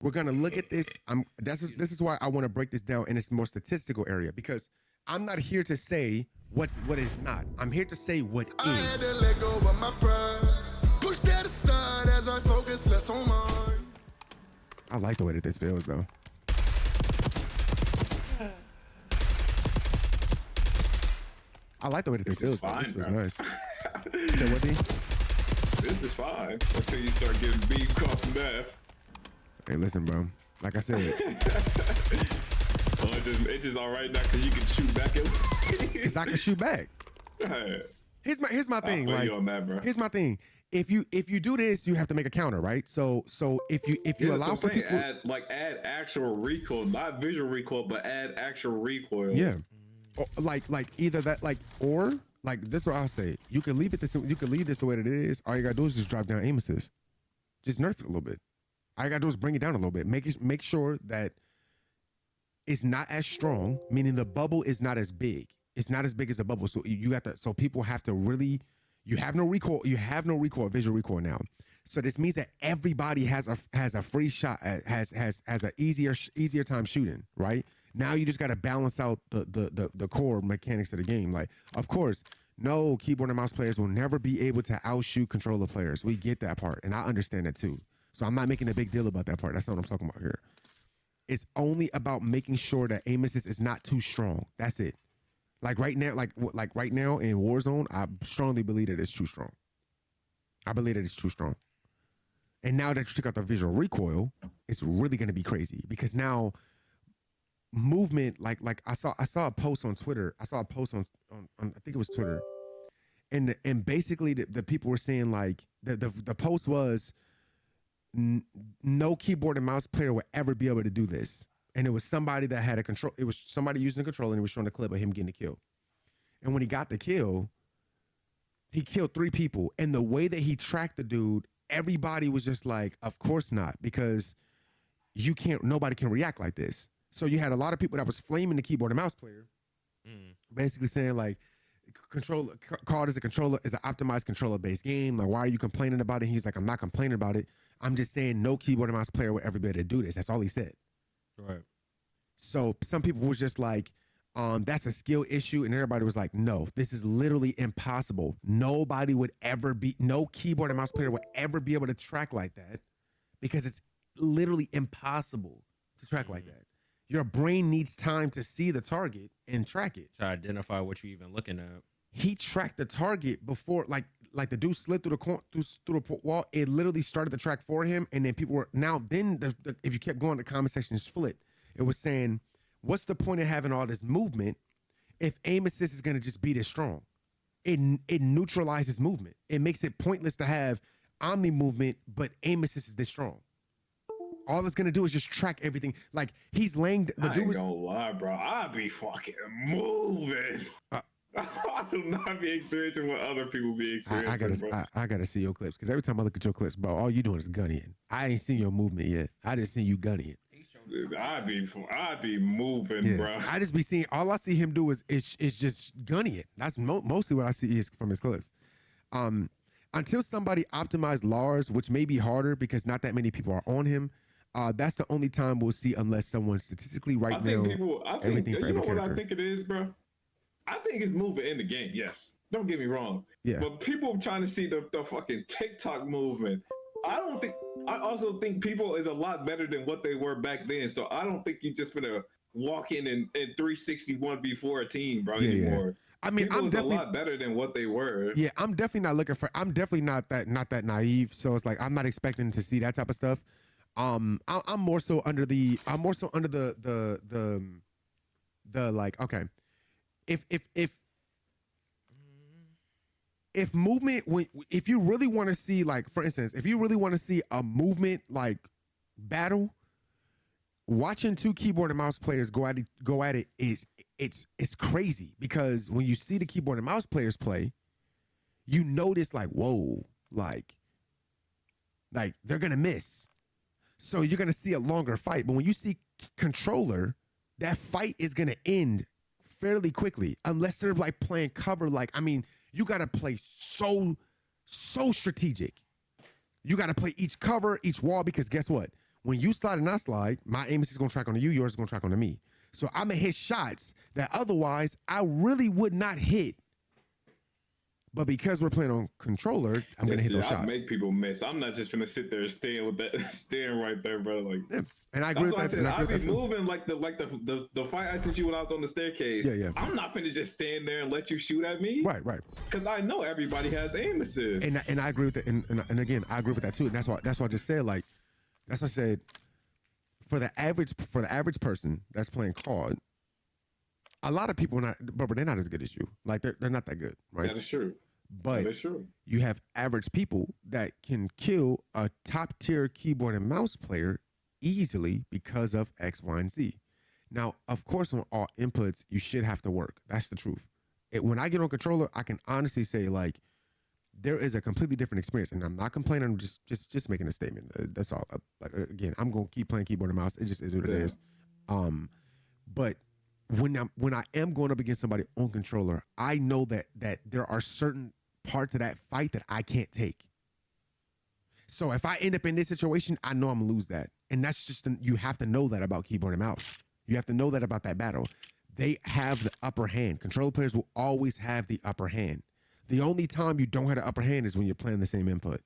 we're gonna look at this. This is why I want to break this down in its more statistical area, because I'm not here to say what is not. I'm here to say what is. I had to let go of my pride. Push that aside as I focus less on mine. I like the way that this feels though. I like the way that this feels. Fine, this feels bro. nice. So what, D? This is fine until you start getting beat across the map. Hey, listen, bro. Like I said, Oh, it's just all right now because you can shoot back at because I can shoot back. Here's my thing. feel Like, you on that, bro. here's my thing. If you do this, you have to make a counter, right? So if you allow for people, add actual recoil, not visual recoil, but add actual recoil. yeah, like either that, or this is what I'll say. You can leave it this. You can leave this the way that it is. All you gotta do is just drop down aim assist. Just nerf it a little bit. All you gotta do is bring it down a little bit. Make sure that it's not as strong, meaning the bubble is not as big. It's not as big as a bubble. So you got to. So people have to really. You have no recoil. You have no recoil, visual recoil now. So this means that everybody has a free shot, has an easier time shooting. Right now, you just got to balance out the core mechanics of the game. Like, of course, no keyboard and mouse players will never be able to outshoot controller players. We get that part, and I understand that too. So I'm not making a big deal about that part. That's not what I'm talking about here. It's only about making sure that aim assist is not too strong. That's it. Like right now, like right now in Warzone, I strongly believe that it's too strong. I believe that it's too strong. And now that you took out the visual recoil, it's really going to be crazy, because now movement, like I saw a post on Twitter. I saw a post on I think it was Twitter, and basically the people were saying, like, the post was, no keyboard and mouse player will ever be able to do this. And it was somebody that had a control. It was somebody using a controller, and he was showing a clip of him getting a kill. And when he got the kill, he killed 3 people. And the way that he tracked the dude, everybody was just like, of course not, because nobody can react like this. So you had a lot of people that was flaming the keyboard and mouse player, basically saying, like, controller called as a controller is an optimized controller based game. Like, why are you complaining about it? He's like, I'm not complaining about it. I'm just saying no keyboard and mouse player will ever be able to do this. That's all he said. Right. So some people was just like, that's a skill issue. And everybody was like, no, this is literally impossible. No keyboard and mouse player would ever be able to track like that, because it's literally impossible to track like that. Your brain needs time to see the target and track it. To identify what you're even looking at. He tracked the target before, like the dude slid through the wall. It literally started the track for him, and then people were if you kept going, the comment section is split. It was saying, what's the point of having all this movement if aim assist is going to just be this strong? It neutralizes movement. It makes it pointless to have omni movement, but aim assist is this strong. All it's gonna do is just track everything. Like, he's laying. I ain't gonna lie, bro. I be fucking moving. I do not be experiencing what other people be experiencing, I gotta see your clips, because every time I look at your clips, bro, all you doing is gunning. I ain't seen your movement yet. I just seen you gunning. I be moving, bro. I just be seeing, all I see him do is just gunning it. That's mostly what I see is from his clips. Until somebody optimized Lars, which may be harder because not that many people are on him. That's the only time we'll see, unless someone statistically I think everything for you every know what character. I think it is, bro? I think it's moving in the game, yes. Don't get me wrong. Yeah. But people trying to see the fucking TikTok movement. I also think people is a lot better than what they were back then. So I don't think you just gonna walk in and 361 before a team, bro, anymore. Yeah. I mean, people I'm is definitely a lot better than what they were. Yeah, I'm definitely not that naive. So it's like, I'm not expecting to see that type of stuff. I'm more so under the like, okay, if movement, if you really want to see, like, for instance, if you really want to see a movement like battle, watching 2 keyboard and mouse players go at it is it's crazy, because when you see the keyboard and mouse players play, you notice, like, whoa, like they're gonna miss. So you're gonna see a longer fight. But when you see controller, that fight is gonna end fairly quickly, unless they're like playing cover. Like, I mean, you gotta play so strategic. You gotta play each cover, each wall, because guess what? When you slide and I slide, my aim is gonna track onto you, yours is gonna track onto me. So I'm gonna hit shots that otherwise I really would not hit. But because we're playing on controller, I'm gonna hit those shots. I make people miss. I'm not just gonna sit there and stand with that, stand right there, bro. Like, yeah. And I agree with that. I be moving like the fight I sent you when I was on the staircase. Yeah. I'm not finna just stand there and let you shoot at me. Right. Because I know everybody has aim assist. And I agree with that. And again, I agree with that too. And that's why I just said, like, that's what I said. For the average person that's playing COD, a lot of people are not, but they're not as good as you. Like they're not that good, right? That is true. But that is true. You have average people that can kill a top tier keyboard and mouse player easily because of X, Y, and Z. Now, of course, on all inputs, you should have to work. That's the truth. When I get on controller, I can honestly say, like, there is a completely different experience, and I'm not complaining. I'm just making a statement. That's all. Like, again, I'm gonna keep playing keyboard and mouse. It just is what it is. But when I am going up against somebody on controller, I know that there are certain parts of that fight that I can't take. So if I end up in this situation, I know I'm gonna lose that, and that's just you have to know that about keyboard and mouse. You have to know that about that battle. They have the upper hand. Controller players will always have the upper hand. The only time you don't have the upper hand is when you're playing the same input.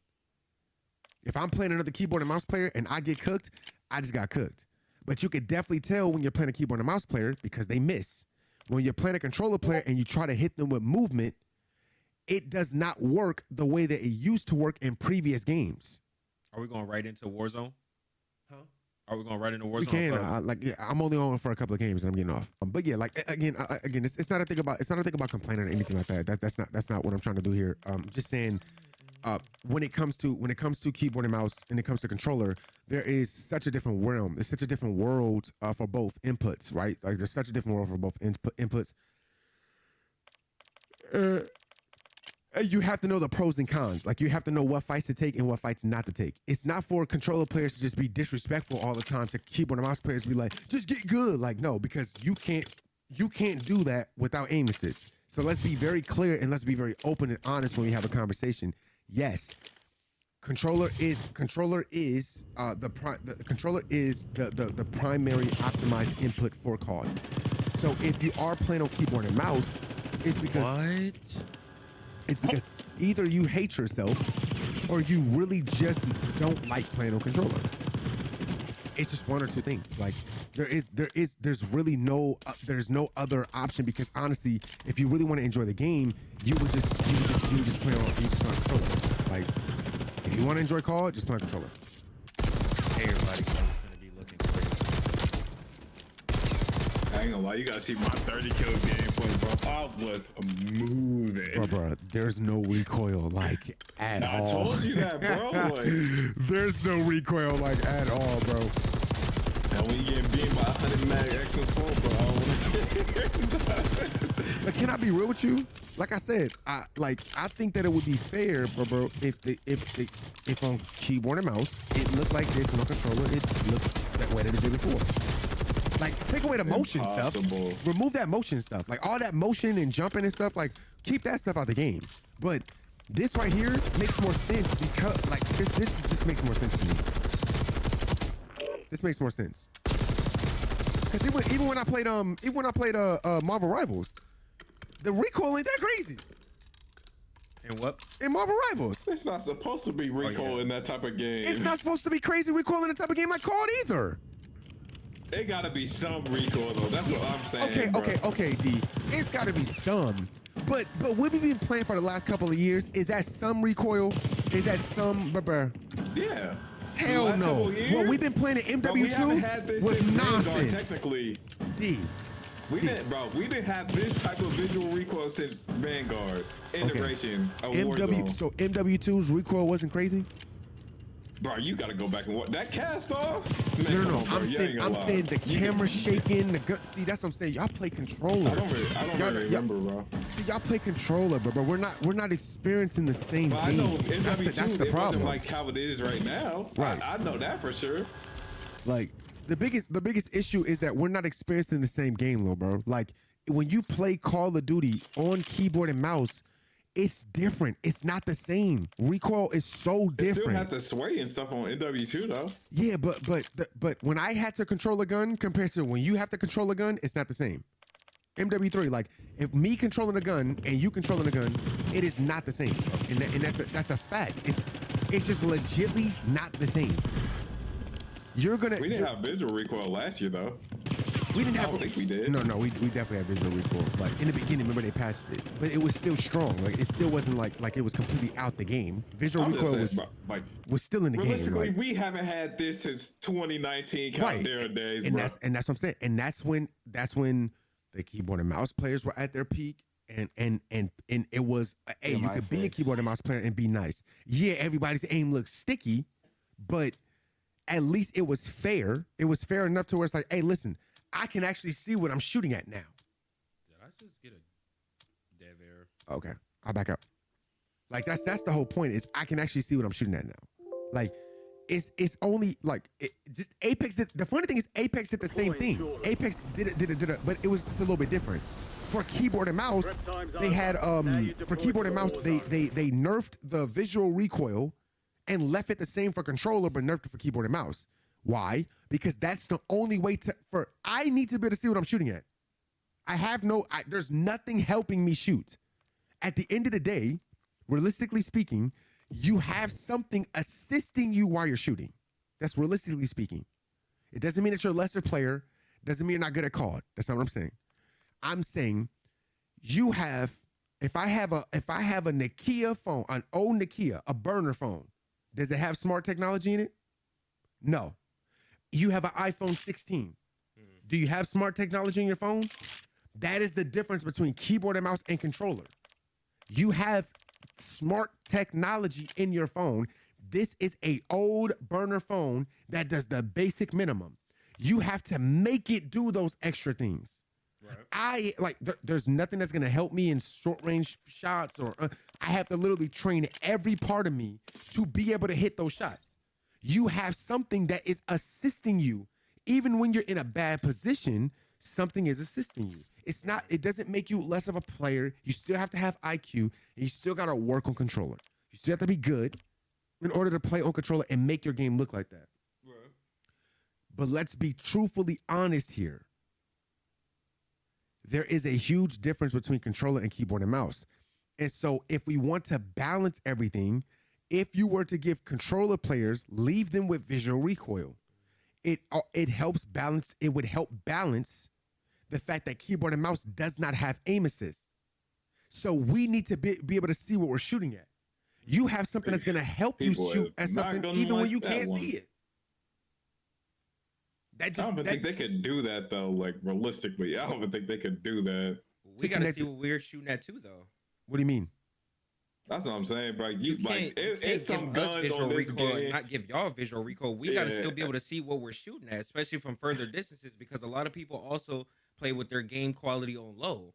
If I'm playing another keyboard and mouse player and I get cooked, I just got cooked. But you could definitely tell when you're playing a keyboard and mouse player because they miss. When you're playing a controller player and you try to hit them with movement, it does not work the way that it used to work in previous games. Are we going right into Warzone? Huh? Are we going right into Warzone? We can. I'm only on for a couple of games and I'm getting off. But yeah, like again, it's not a thing about complaining or anything like that. That's not what I'm trying to do here. Just saying, when it comes to keyboard and mouse and it comes to controller, there is such a different realm. It's such a different world for both inputs, right? Like there's such a different world for both inputs. You have to know the pros and cons. Like you have to know what fights to take and what fights not to take. It's not for controller players to just be disrespectful all the time to keyboard and mouse players be like, just get good. Like no, because you can't do that without aim assist. So let's be very clear and let's be very open and honest when we have a conversation. Yes, controller is the primary optimized input for COD. So if you are playing on keyboard and mouse, it's because It's because either you hate yourself or you really just don't like playing on controller. It's just one or two things. Like there's really no other option because honestly, if you really want to enjoy the game, you would just play on controller. Like if you want to enjoy COD, just play on controller. Everybody's gonna be looking crazy. I ain't gonna lie, you gotta see my 30 kill gameplay, bro. I was moving. Bro, there's no recoil like at all. I told you that, bro. Like, there's no recoil like at all, bro. And when you get beamed by 100 mag XM4, bro, I don't wanna But can I be real with you? Like I said, I think that it would be fair, bro, if on keyboard and mouse it looked like this, and on controller it looked that way that it did before. Like, take away the motion stuff. Remove that motion stuff. Like, all that motion and jumping and stuff, like, keep that stuff out the game. But this right here makes more sense because, like, this just makes more sense to me. This makes more sense. Because even when I played Marvel Rivals, the recoil ain't that crazy. And what? In Marvel Rivals. It's not supposed to be recoil in that type of game. It's not supposed to be crazy recoil in a type of game like COD either. It gotta be some recoil though. That's what I'm saying. Okay, D. It's gotta be some. But what we've been playing for the last couple of years, is that some recoil? Is that some Yeah. Hell no. What we've been playing at MW2 was nonsense. Technically. D. We didn't have this type of visual recoil since Vanguard integration of Warzone. So MW2's recoil wasn't crazy? Bro, you gotta go back and watch that cast off. Man, No. I'm saying the camera shaking, the gun. See, that's what I'm saying. Y'all play controller. I don't really remember, bro. See, y'all play controller, but we're not experiencing the same But game. I know MW2, That's the problem. It wasn't like how it is right now. Right. I know that for sure. Like the biggest issue is that we're not experiencing the same game, little bro. Like when you play Call of Duty on keyboard and mouse, It's different. It's not the same. Recoil is so It still different. had the sway and stuff on NW2 though. Yeah, but when I had to control a gun compared to when you have to control a gun, it's not the same. MW3, like if me controlling a gun and you controlling a gun, it is not the same, and that's a fact. It's just legitly not the same. You're gonna. We didn't have visual recoil last year though. We didn't I have. don't think we did. No, we definitely had visual recoil. Like in the beginning, remember they patched it, but it was still strong. Like it still wasn't like it was completely out the game. Visual I'm just recoil saying, like, was still in the game. realistically, Like, we haven't had this since 2019 Caldera days, and bro. that's what I'm saying. And that's when the keyboard and mouse players were at their peak. And it was, hey, you could be a keyboard and mouse player and be nice. Yeah, everybody's aim looks sticky, but at least it was fair. It was fair enough to where it's like, hey, listen, I can actually see what I'm shooting at now. Did I just get a dev error? Okay, I'll back up. Like that's the whole point is I can actually see what I'm shooting at now. Like it's only like just Apex. The funny thing is Apex did the same thing. Apex did it, but it was just a little bit different. For keyboard and mouse, they had for keyboard and mouse they nerfed the visual recoil and left it the same for controller, but nerfed it for keyboard and mouse. Why? Because that's the only way I need to be able to see what I'm shooting at. There's nothing helping me shoot. At the end of the day, realistically speaking, you have something assisting you while you're shooting. That's realistically speaking. It doesn't mean that you're a lesser player. Doesn't mean you're not good at COD. That's not what I'm saying. I'm saying if I have a Nokia phone, an old Nokia, a burner phone, does it have smart technology in it? No. You have an iPhone 16. Do you have smart technology in your phone? That is the difference between keyboard and mouse and controller. You have smart technology in your phone. This is a old burner phone that does the basic minimum. You have to make it do those extra things. Right. There's nothing that's gonna help me in short range shots, or I have to literally train every part of me to be able to hit those shots. You have something that is assisting you, even when you're in a bad position. Something is assisting you. It doesn't make you less of a player. You still have to have IQ, and you still gotta work on controller. You still have to be good in order to play on controller and make your game look like that. Right. But let's be truthfully honest here. There is a huge difference between controller and keyboard and mouse. And so if we want to balance everything, if you were to give controller players, leave them with visual recoil, it helps balance. It would help balance the fact that keyboard and mouse does not have aim assist. So we need to be able to see what we're shooting at. You have something that's going to help you shoot at something even when you can't see it. I don't even think they could do that though. Like realistically, I don't even think they could do that. We gotta see what we're shooting at too, though. What do you mean? That's what I'm saying, bro. You can't it's some give us guns visual on this recoil and game. not give y'all visual recoil. We gotta still be able to see what we're shooting at, especially from further distances, because a lot of people also play with their game quality on low,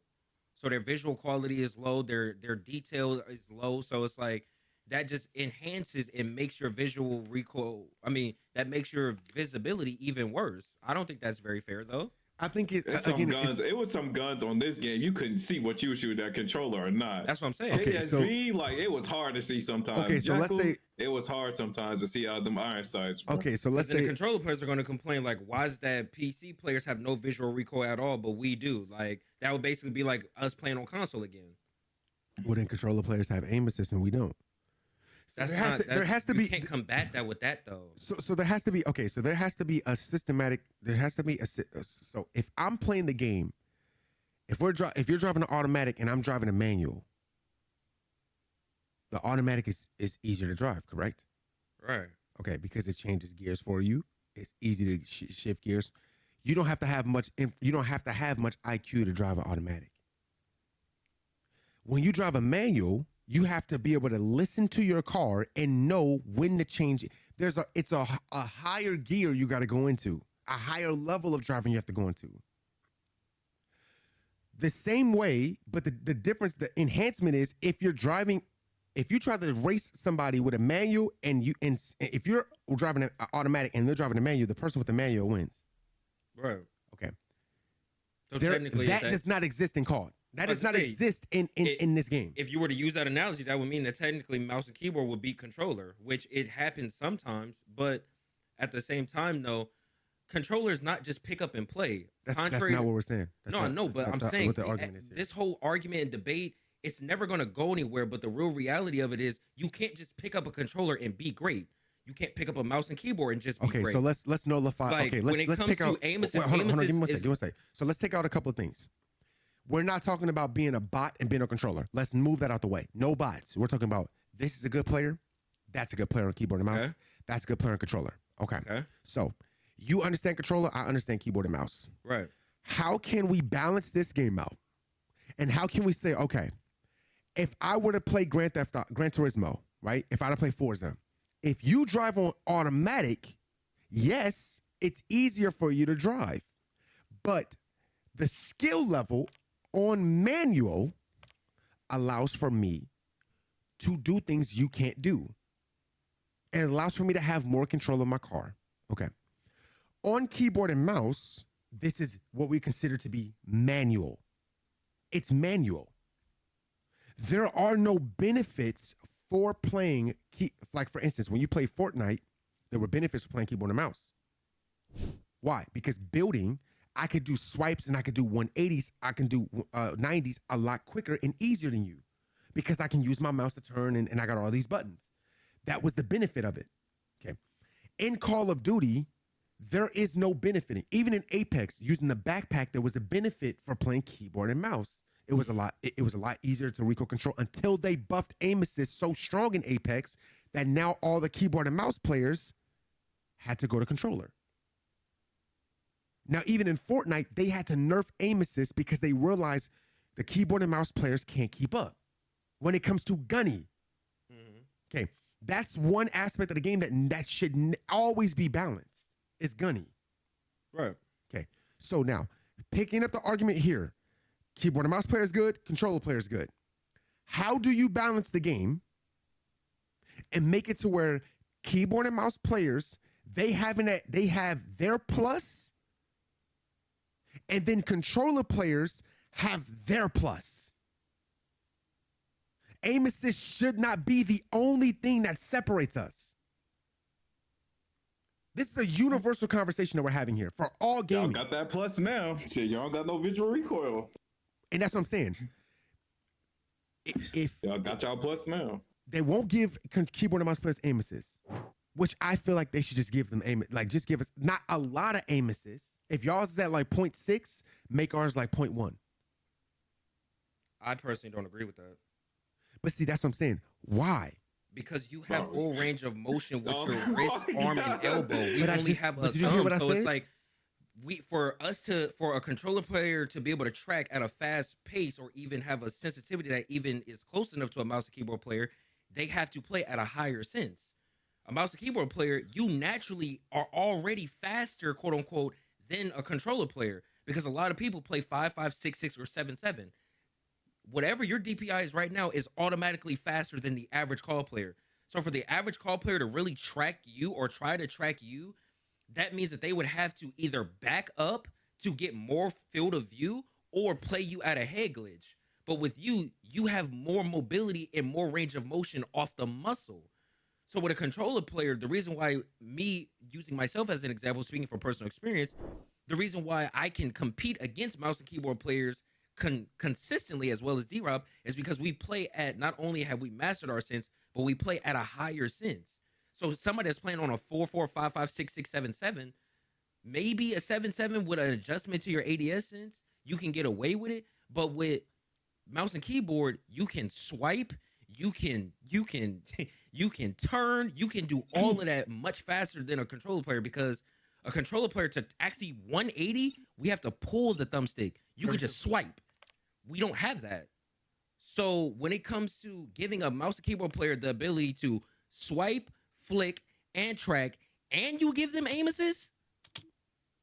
so their visual quality is low, their detail is low, so it's like that just enhances and makes your visual recoil. I mean, that makes your visibility even worse. I don't think that's very fair, though. I think it was some guns on this game. You couldn't see what you were shooting that controller or not. That's what I'm saying. Okay, KSV, it was hard to see sometimes. Okay, so let's say it was hard sometimes to see out them iron sights. Bro. Okay, so let's say the controller players are going to complain like, why is that PC players have no visual recoil at all, but we do? Like that would basically be like us playing on console again. Wouldn't controller players have aim assist and we don't? So there has to be. You can't combat that with that though. So there has to be. Okay, so there has to be a systematic. There has to be a. So if I'm playing the game, if you're driving an automatic and I'm driving a manual, the automatic is easier to drive, correct? Right. Okay, because it changes gears for you. It's easy to shift gears. You don't have to have much. You don't have to have much IQ to drive an automatic. When you drive a manual, you have to be able to listen to your car and know when to change it. It's a higher gear you got to go into, a higher level of driving you have to go into. The same way, but the difference, the enhancement is if you try to race somebody with a manual and if you're driving an automatic and they're driving a manual, the person with the manual wins. Right. Okay. So that does not exist in COD. That does not exist in this game. If you were to use that analogy, that would mean that technically mouse and keyboard would beat controller, which it happens sometimes. But at the same time, though, controllers not just pick up and play. That's not what we're saying. But I'm saying what the argument is here. This whole argument and debate, it's never going to go anywhere. But the real reality of it is you can't just pick up a controller and be great. You can't pick up a mouse and keyboard and just be great. Okay, so let's nullify. Like, okay, when it let's comes take out. to aim assist, hold on, give me one second. So let's take out a couple of things. We're not talking about being a bot and being a controller. Let's move that out the way. No bots. We're talking about this is a good player. That's a good player on keyboard and mouse. Okay. That's a good player on controller. Okay. So you understand controller. I understand keyboard and mouse. Right. How can we balance this game out? And how can we say, okay, if I were to play Gran Turismo, right? If I were to play Forza, if you drive on automatic, yes, it's easier for you to drive. But the skill level on manual allows for me to do things you can't do. And it allows for me to have more control of my car. Okay. On keyboard and mouse, this is what we consider to be manual. It's manual. There are no benefits for playing, like for instance, when you play Fortnite, there were benefits for playing keyboard and mouse. Why? Because building, I could do swipes and I could do 180s. I can do 90s a lot quicker and easier than you because I can use my mouse to turn and I got all these buttons. That was the benefit of it. Okay. In Call of Duty, there is no benefiting. Even in Apex, using the backpack, there was a benefit for playing keyboard and mouse. It was a lot easier to recoil control until they buffed aim assist so strong in Apex that now all the keyboard and mouse players had to go to controller. Now, even in Fortnite, they had to nerf aim assist because they realized the keyboard and mouse players can't keep up when it comes to gunny. Okay, that's one aspect of the game that should always be balanced. Is gunny. Right. Okay, so now picking up the argument here, keyboard and mouse player is good, controller player is good. How do you balance the game and make it to where keyboard and mouse players, they have their plus, and then controller players have their plus? Aim assist should not be the only thing that separates us. This is a universal conversation that we're having here for all gaming. Y'all got that plus now. Shit, y'all got no visual recoil. And that's what I'm saying. If Y'all got y'all plus now. they won't give keyboard and mouse players aim assist, which I feel like they should just give them aim, like just give us not a lot of aim assist. If y'all's is at like 0.6, make ours like 0.1. I personally don't agree with that. But see, that's what I'm saying. Why? Because you have full range of motion with your wrist, arm, and elbow. We But only have a did you hear what I thumb, so said? it's like for a controller player to be able to track at a fast pace or even have a sensitivity that even is close enough to a mouse and keyboard player, they have to play at a higher sense. A mouse and keyboard player, you naturally are already faster, quote unquote, than a controller player because a lot of people play 5.5, 6.6, or 7.7. Whatever your DPI is right now is automatically faster than the average call player. So for the average call player to really track you or try to track you, that means that they would have to either back up to get more field of view or play you at a head glitch. But with you, you have more mobility and more range of motion off the muscle. So with a controller player, the reason why me using myself as an example, speaking from personal experience, the reason why I can compete against mouse and keyboard players consistently as well as D-Rob is because we play at, not only have we mastered our sense, but we play at a higher sense. So somebody that's playing on a 4.4, 5.5, 6.6, 7.7, maybe a 7.7 with an adjustment to your ADS sense, you can get away with it. But with mouse and keyboard, you can swipe, you can turn, you can do all of that much faster than a controller player because a controller player to actually 180, we have to pull the thumbstick. You could just swipe. We don't have that. So when it comes to giving a mouse and keyboard player the ability to swipe, flick, and track, and you give them aim assist,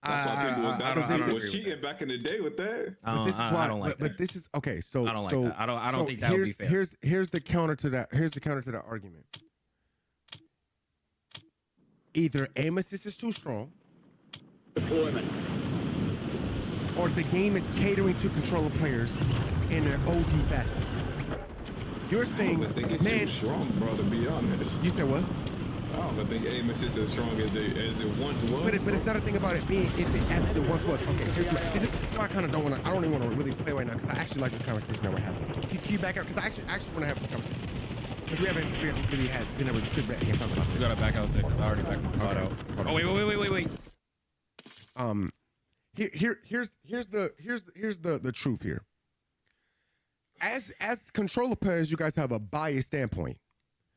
That's why people was agree cheating with back in the day with that. But this is why. I don't like but that. this is okay. So I don't like so that. I don't so think that would be fair. Here's the counter to that. Here's the counter to that argument. Either aim assist is too strong, Deployment. or the game is catering to controller players in an OD fashion. You're saying, I think it's man, too strong, bro. To be honest, you said what? I don't think aim assist as strong as it once was. But it's not a thing about it being if it as it once was. Okay, here's my see. This is why I kind of don't want to. I don't even want to really play right now because I actually like this conversation that we're having. Can you back out? Because I actually want to have this conversation because we haven't really been able to sit back and talk about You this. gotta back out there because I already backed my spot out. Oh wait. Here's the truth here. As controller players, you guys have a biased standpoint.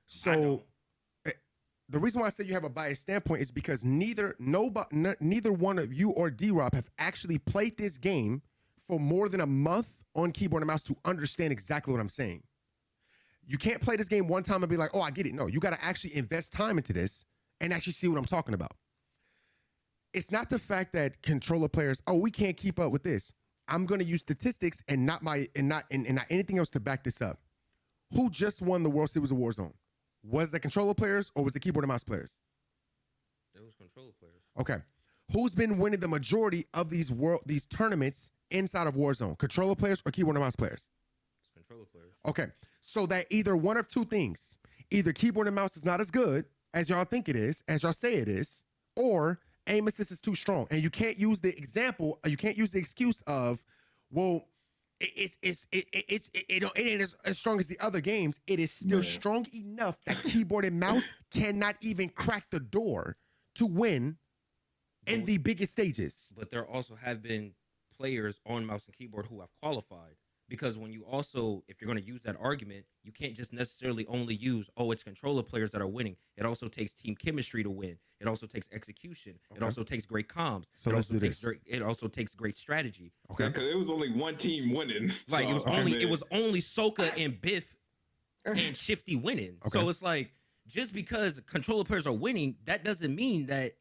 So the reason why I say you have a biased standpoint is because neither one of you or D-Rob have actually played this game for more than a month on keyboard and mouse to understand exactly what I'm saying. You can't play this game one time and be like, oh, I get it. No, you got to actually invest time into this and actually see what I'm talking about. It's not the fact that controller players, oh, we can't keep up with this. I'm going to use statistics and not anything else to back this up. Who just won the World Series of Warzone? Was it controller players or was it keyboard and mouse players? It was controller players. Okay. Who's been winning the majority of these tournaments inside of Warzone? Controller players or keyboard and mouse players? It's controller players. Okay. So that either one of two things. Either keyboard and mouse is not as good as y'all think it is, as y'all say it is, or aim assist is too strong. And you can't use the excuse of, well, it ain't as strong as the other games. It is still strong enough that keyboard and mouse cannot even crack the door to win in the biggest stages. But there also have been players on mouse and keyboard who have qualified. Because when you also, if you're going to use that argument, you can't just necessarily only use, oh, it's controller players that are winning. It also takes team chemistry to win. It also takes execution. Okay. It also takes great comms. So let's do this. It also takes great strategy. Okay, because it was only one team winning. Like so, it was only Soka and Biff and Shifty winning. Okay. So it's like just because controller players are winning, that doesn't mean that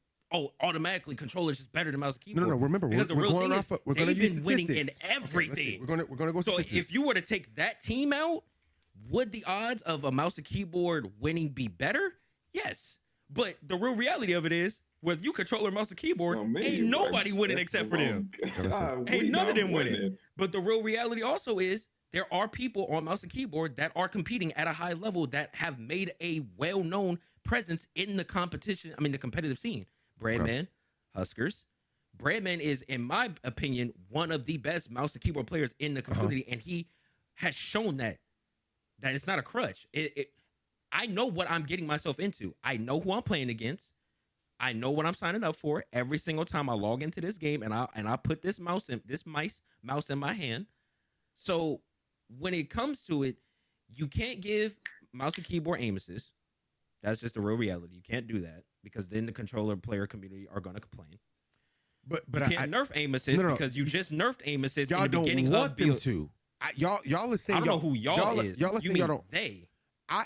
automatically controller is just better than mouse and keyboard. No. Remember, we're going off. We're going to use been winning in everything. Okay, we're going to go. So if you were to take that team out, would the odds of a mouse and keyboard winning be better? Yes, but the real reality of it is, whether you controller mouse and keyboard, ain't nobody winning except for them. Ain't none of them winning. But the real reality also is, there are people on mouse and keyboard that are competing at a high level that have made a well-known presence in the competition. I mean, the competitive scene. Breadman, Huskers. Breadman is, in my opinion, one of the best mouse and keyboard players in the community, and he has shown that it's not a crutch. I know what I'm getting myself into. I know who I'm playing against. I know what I'm signing up for every single time I log into this game, and I put this mouse in my hand. So when it comes to it, you can't give mouse and keyboard aim assist. That's just the real reality. You can't do that because then the controller player community are going to complain. But you can't nerf aim assist because you just nerfed aim assist in the beginning don't want of them to. Y'all are saying I don't know who y'all is. Y'all are saying y'all don't. They. I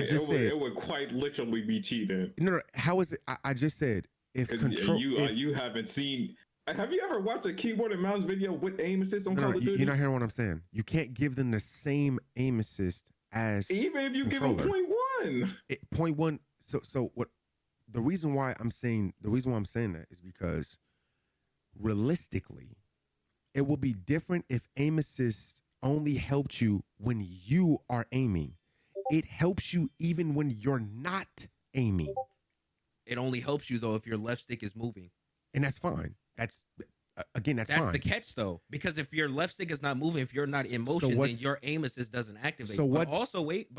just said it would quite literally be cheating. No. How is it? I just said if control. You haven't seen. Have you ever watched a keyboard and mouse video with aim assist on Call of Duty? You're not hearing what I'm saying. You can't give them the same aim assist as even if you controller. give them 0.1. 0.1. So what? The reason why I'm saying that is because realistically, it will be different if aim assist only helped you when you are aiming. It helps you even when you're not aiming. It only helps you though if your left stick is moving, and that's fine. That's fine. That's the catch though, because if your left stick is not moving, if you're not in motion, then your aim assist doesn't activate. But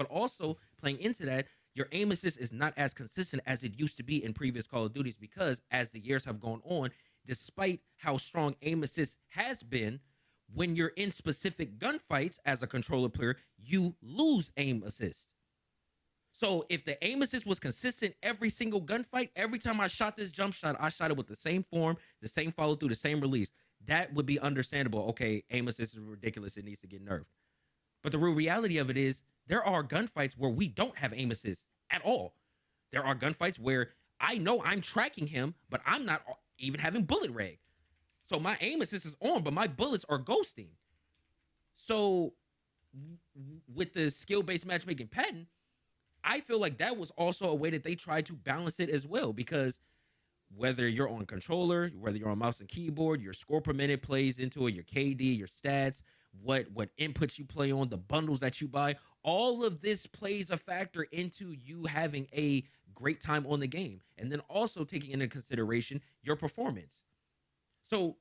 also playing into that, your aim assist is not as consistent as it used to be in previous Call of Duties because as the years have gone on, despite how strong aim assist has been, when you're in specific gunfights as a controller player, you lose aim assist. So if the aim assist was consistent every single gunfight, every time I shot this jump shot, I shot it with the same form, the same follow through, the same release. That would be understandable. Okay, aim assist is ridiculous. It needs to get nerfed. But the real reality of it is there are gunfights where we don't have aim assist at all. There are gunfights where I know I'm tracking him, but I'm not even having bullet reg. So my aim assist is on, but my bullets are ghosting. So with the skill-based matchmaking pattern, I feel like that was also a way that they tried to balance it as well, because whether you're on controller, whether you're on mouse and keyboard, your score per minute plays into it, your KD, your stats, what inputs you play on, the bundles that you buy. All of this plays a factor into you having a great time on the game. And then also taking into consideration your performance. So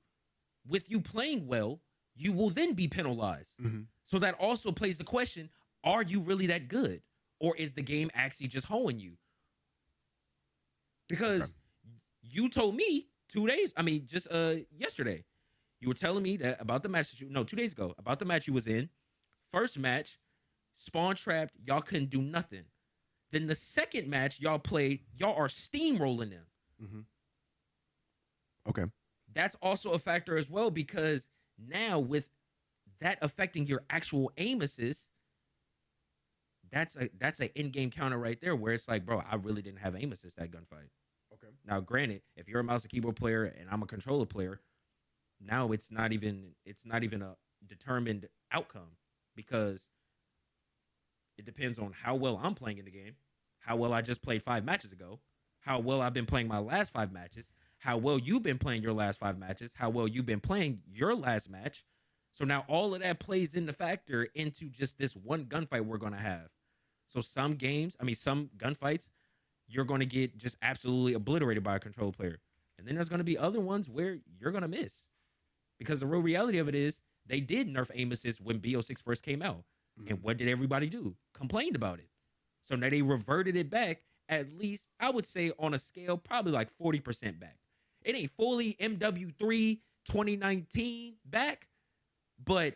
with you playing well, you will then be penalized. Mm-hmm. So that also plays the question, are you really that good? Or is the game actually just hoeing you? Because you told me yesterday, you were telling me that about the match 2 days ago, about the match you was in. First match, spawn trapped, y'all couldn't do nothing. Then the second match y'all played, y'all are steamrolling them. Mm-hmm. Okay. That's also a factor as well, because now with that affecting your actual aim assist, that's an in-game counter right there where it's like, bro, I really didn't have aim assist that gunfight. Okay. Now, granted, if you're a mouse and keyboard player and I'm a controller player, now it's not even a determined outcome, because it depends on how well I'm playing in the game, how well I just played 5 matches ago, how well I've been playing my last 5 matches, how well you've been playing your last 5 matches, how well you've been playing your last match. So now all of that plays in the factor into just this one gunfight we're going to have. So some gunfights, you're going to get just absolutely obliterated by a control player. And then there's going to be other ones where you're going to miss. Because the real reality of it is they did nerf aim assist when BO6 first came out. Mm-hmm. And what did everybody do? Complained about it. So now they reverted it back, at least, I would say on a scale, probably like 40% back. It ain't fully MW3 2019 back, but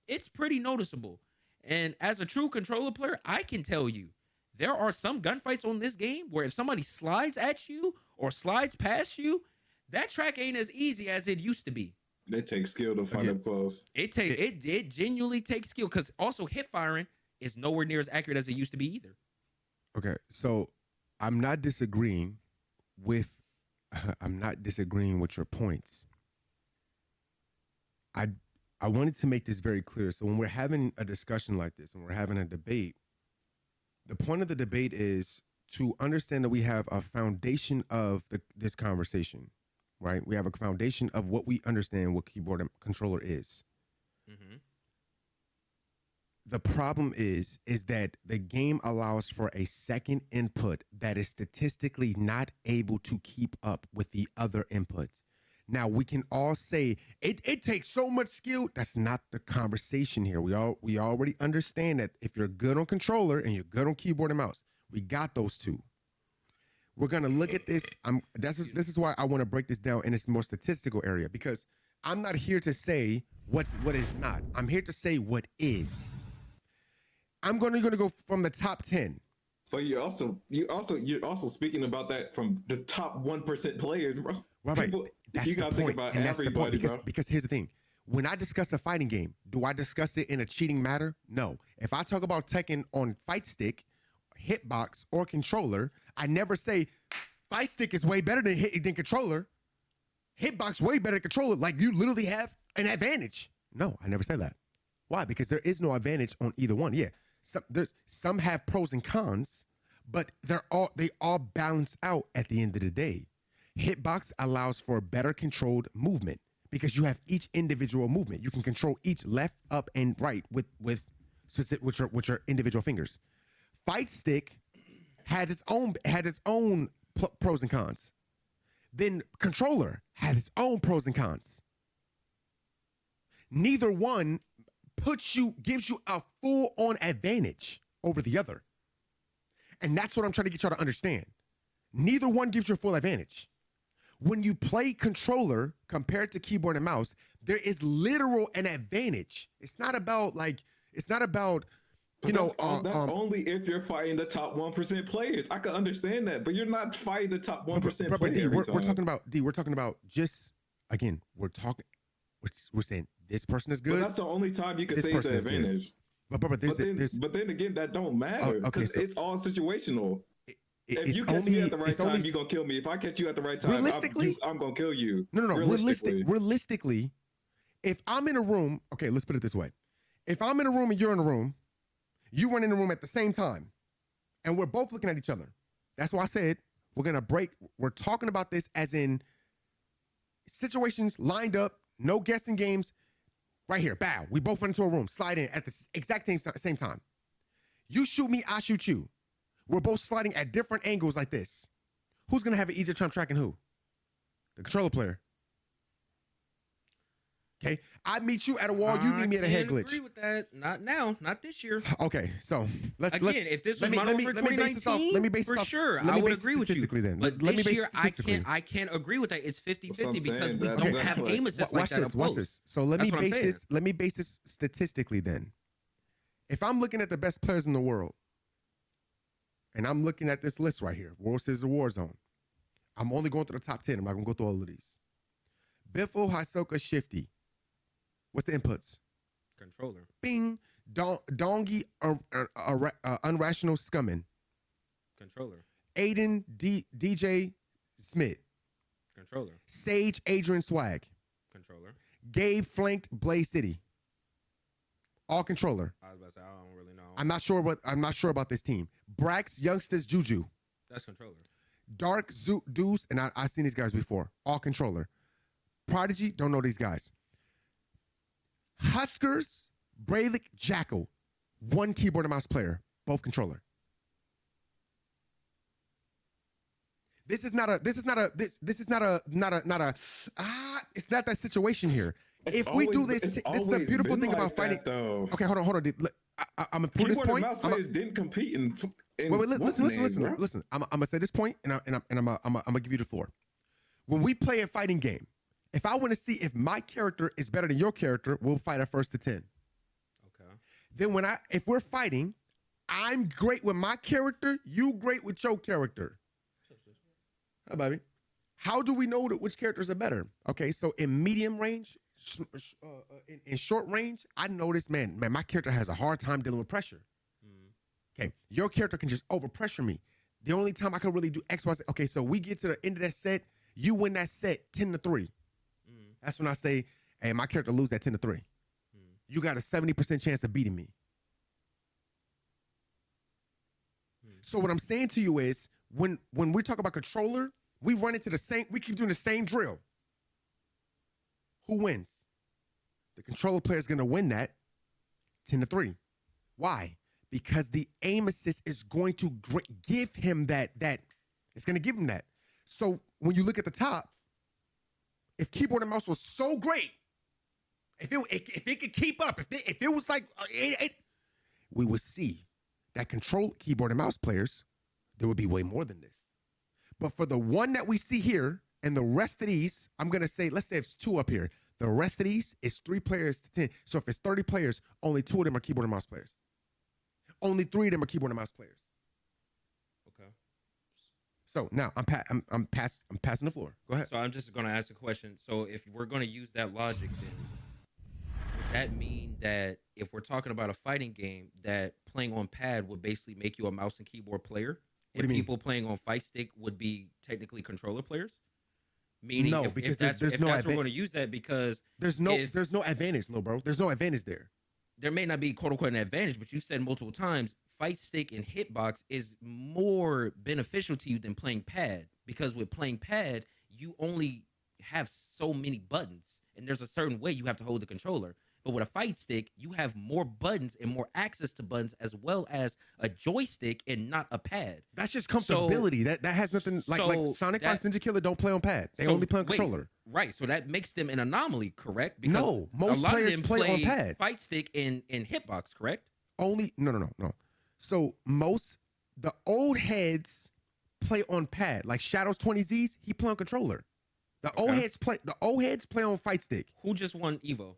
it's pretty noticeable. And as a true controller player, I can tell you, there are some gunfights on this game where if somebody slides at you or slides past you, that track ain't as easy as it used to be. It takes skill to find up close. It genuinely takes skill, because also hip firing is nowhere near as accurate as it used to be either. Okay, so I'm not disagreeing with your points. I wanted to make this very clear. So when we're having a discussion like this, when we're having a debate, the point of the debate is to understand that we have a foundation of this conversation, right? We have a foundation of what we understand what keyboard and controller is. Mm-hmm. The problem is that the game allows for a second input that is statistically not able to keep up with the other inputs. Now, we can all say it takes so much skill. That's not the conversation here. We already understand that if you're good on controller and you're good on keyboard and mouse, we got those two. We're going to look at this. This is why I want to break this down in its more statistical area, because I'm not here to say what is not. I'm here to say what is. I'm going to go from the top 10. But you're also speaking about that from the top 1% players, bro. Right. That's the point. And that's the point, because here's the thing. When I discuss a fighting game, do I discuss it in a cheating matter? No. If I talk about Tekken on fight stick, hitbox, or controller, I never say fight stick is way better than controller. Hitbox way better than controller. Like you literally have an advantage. No, I never say that. Why? Because there is no advantage on either one. Yeah. Some have pros and cons, but they all balance out at the end of the day. Hitbox allows for better controlled movement because you have each individual movement. You can control each left, up, and right with your individual fingers. Fight stick has its own pros and cons. Then controller has its own pros and cons. Neither one gives you a full-on advantage over the other. And that's what I'm trying to get y'all to understand. Neither one gives you a full advantage. When you play controller compared to keyboard and mouse, there is literal an advantage. It's not about that's only if you're fighting the top 1% players. I can understand that, but you're not fighting the top 1% players. D, we're talking about just again, we're saying this person is good. But that's the only time you can say it's an advantage. But then again, that don't matter. Okay, so it's all situational. If you catch me at the right time, you're going to kill me. If I catch you at the right time, realistically, I'm going to kill you. No. Realistically, if I'm in a room, okay, let's put it this way. If I'm in a room and you're in a room, you run in the room at the same time, and we're both looking at each other. That's why I said We're gonna break. We're talking about this as in situations lined up, no guessing games. Right here, bow. We both went into a room, slide in at the exact same time. You shoot me, I shoot you. We're both sliding at different angles like this. Who's gonna have an easier time tracking who? The controller player. Okay, I meet you at a wall. You meet me at a head glitch. I agree with that. Not now. Not this year. Okay, so let's If this was Modern Warfare 2019, let me base this for off, sure, let I me would base agree with you. statistically then. But let me this base year, statistically. I can't agree with that. It's 50-50 That's what I'm because saying. we That's don't good have play. aim assist Watch like that. this. Watch this. So let That's me what I'm base saying. this. Let me base this statistically then. If I'm looking at the best players in the world, and I'm looking at this list right here, World Series of Warzone, I'm only going through the top 10. I'm not gonna go through all of these. Biffle, Hisoka, Shifty. What's the inputs? Controller. Bing, Dongi, Unrational Scummin. Controller. Aiden, DJ Smith. Controller. Sage, Adrian Swag. Controller. Gabe flanked Blaze City. All controller. I was about to say, I don't really know. I'm not sure about this team. Brax, Youngsters, Juju. That's controller. Dark, Deuce, and I've seen these guys before. All controller. Prodigy, don't know these guys. Huskers, Braylick, Jackal. One keyboard and mouse player. Both controller. It's not that situation here. If we do this, this is the beautiful thing about fighting. Okay, hold on. I'm gonna put this point. Mouse players didn't compete in Wait, listen. I'm gonna say this point, and I'm gonna give you the floor. When we play a fighting game, if I want to see if my character is better than your character, we'll fight at first to 10. Okay. Then if we're fighting, I'm great with my character, you great with your character. Hi, Bobby. How do we know which characters are better? Okay, so in medium range, in short range, I notice, man, my character has a hard time dealing with pressure. Okay, your character can just overpressure me. The only time I can really do X, Y, Z. Okay, so we get to the end of that set, you win that set 10-3. That's when I say, hey, my character lose that 10-3. You got a 70% chance of beating me. So what I'm saying to you is, when we talk about controller, we run into we keep doing the same drill. Who wins? The controller player is going to win that 10-3. Why? Because the aim assist is going to give him that. It's going to give him that. So when you look at the top, if keyboard and mouse was so great, if it could keep up, if it was like, we would see that control keyboard and mouse players, there would be way more than this. But for the one that we see here and the rest of these, I'm going to say, let's say it's 2 up here. The rest of these is 3 players to 10. So if it's 30 players, only 2 of them are keyboard and mouse players. Only 3 of them are keyboard and mouse players. Okay. So now I'm passing the floor. Go ahead. So I'm just going to ask a question. So if we're going to use that logic, then would that mean that if we're talking about a fighting game, that playing on pad would basically make you a mouse and keyboard player? What do And you mean? people playing on fight stick would be technically controller players? Meaning, No, if because that's there's no we're going to use that, because there's no advantage, little bro. There's no advantage there. there may not be quote unquote an advantage, but you've said multiple times, fight stick and hitbox is more beneficial to you than playing pad, because with playing pad, you only have so many buttons, and there's a certain way you have to hold the controller. But with a fight stick, you have more buttons and more access to buttons, as well as a joystick and not a pad. That's just comfortability. That has nothing like Sonic Fox Ninja Killer don't play on pad. They only play on controller. Right. So that makes them an anomaly, correct? No, most a lot players of them play on pad. Fight stick and hitbox, correct? Only no. So the old heads play on pad. Like Shadows 20Zs, he play on controller. The old heads play on fight stick. Who just won Evo?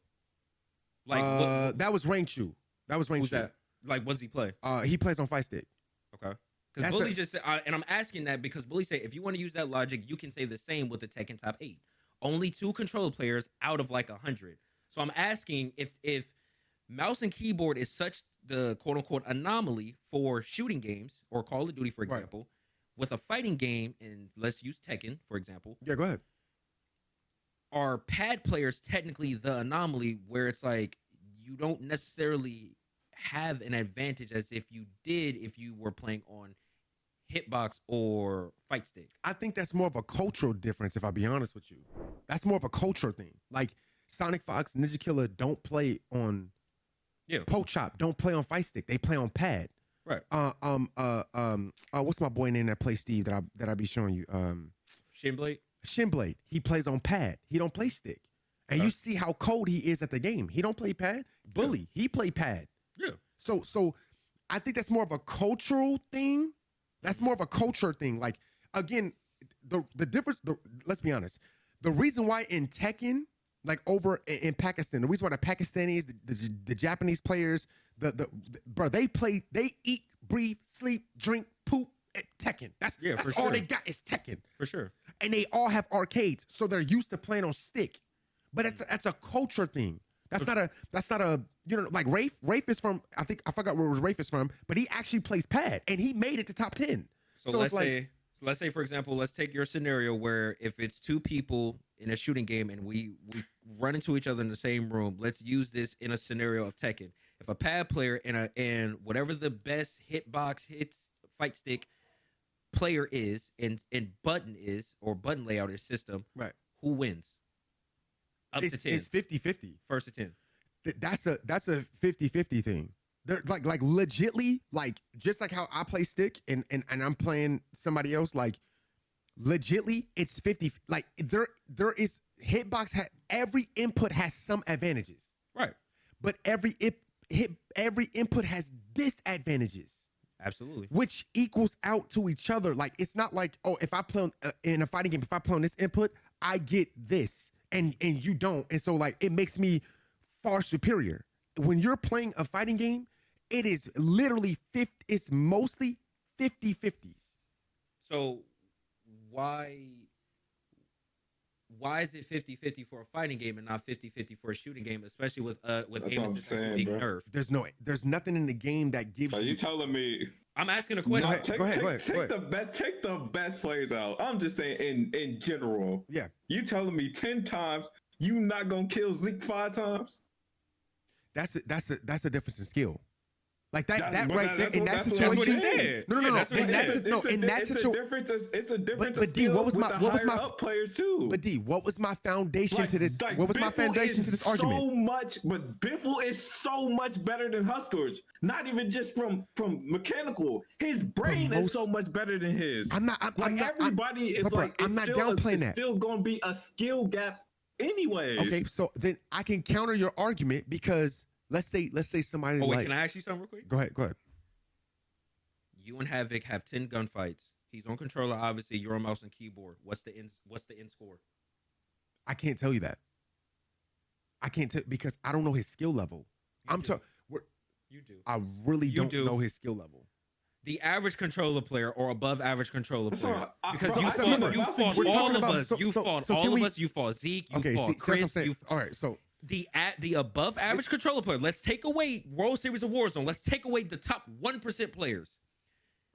That was Rainchu. Who's that? Like, what does he play? He plays on fight stick. Okay. Because Bully just said, and I'm asking that because Bully said, if you want to use that logic, you can say the same with the Tekken Top 8. Only 2 controller players out of like 100. So I'm asking if mouse and keyboard is such the quote unquote anomaly for shooting games or Call of Duty, for example, with a fighting game, and let's use Tekken, for example. Yeah, go ahead. Are pad players technically the anomaly where it's like you don't necessarily have an advantage as if you did if you were playing on hitbox or fight stick. I think that's more of a cultural difference, if I be honest with you. That's more of a culture thing. Like Sonic Fox, Ninja Killer don't play on poke chop, don't play on fight stick. They play on pad. Right. What's my boy name that plays Steve that I be showing you? Shinblade. Shinblade. He plays on pad. He don't play stick. And you see how cold he is at the game. He don't play pad. Bully, he play pad. Yeah. So I think that's more of a cultural thing. That's more of a culture thing. Like, again, the difference, let's be honest. The reason why in Tekken, like over in Pakistan, the reason why the Pakistanis, the Japanese players, bro, they eat, breathe, sleep, drink, poop at Tekken. That's all they got is Tekken. For sure. And they all have arcades, so they're used to playing on stick. But that's a culture thing. That's not a like Rafe. Rafe is from, I forgot where Rafe is from, but he actually plays pad and he made it to top 10. So let's say, for example, let's take your scenario where if it's two people in a shooting game and we run into each other in the same room, let's use this in a scenario of Tekken. If a pad player and whatever the best hitbox hits fight stick player is and button is, or button layout is system, right? Who wins? Up to 10. It's 50-50. First to 10. That's a 50-50 thing. They're like legitly, like just like how I play stick and I'm playing somebody else, like legitly it's 50. Like there is hitbox, every input has some advantages. Right. But every input has disadvantages. Absolutely. Which equals out to each other. Like it's not like, oh, if I play in a fighting game, if I play on this input, I get this. And you don't. And so like it makes me far superior. When you're playing a fighting game, it is literally it's mostly 50-50s. So why is it 50-50 for a fighting game and not 50-50 for a shooting game, especially with aim assist being nerfed? There's nothing in the game that gives you. Are you telling me? I'm asking a question. Go ahead. Take the best players out. I'm just saying in general. Yeah. You telling me 10 times you not gonna kill Zeke 5 times? That's a difference in skill. Like that That's right there in that situation. That's what he said. No. That's what he said. In that situation, it's a difference. But D, what was my up players too? But D, what was my foundation to this? What was my foundation to this argument? So much, but Biffle is so much better than Huskar's. Not even just from mechanical. His brain is so much better than his. Everybody is I'm not downplaying that. It's still gonna be a skill gap, anyways. Okay, so then I can counter your argument because. Let's say somebody. Oh wait, like, can I ask you something real quick? Go ahead. You and Havoc have 10 gunfights. He's on controller, obviously. You're on mouse and keyboard. What's the end score? I can't tell you that. I can't tell because I don't know his skill level. You do. I really don't know his skill level. The average controller player or above average controller player. Because you fought all of us. You fought all of us. You fought Zeke. You fought Chris. All right, so. The above average controller player. Let's take away World Series of Warzone. Let's take away the top 1% players.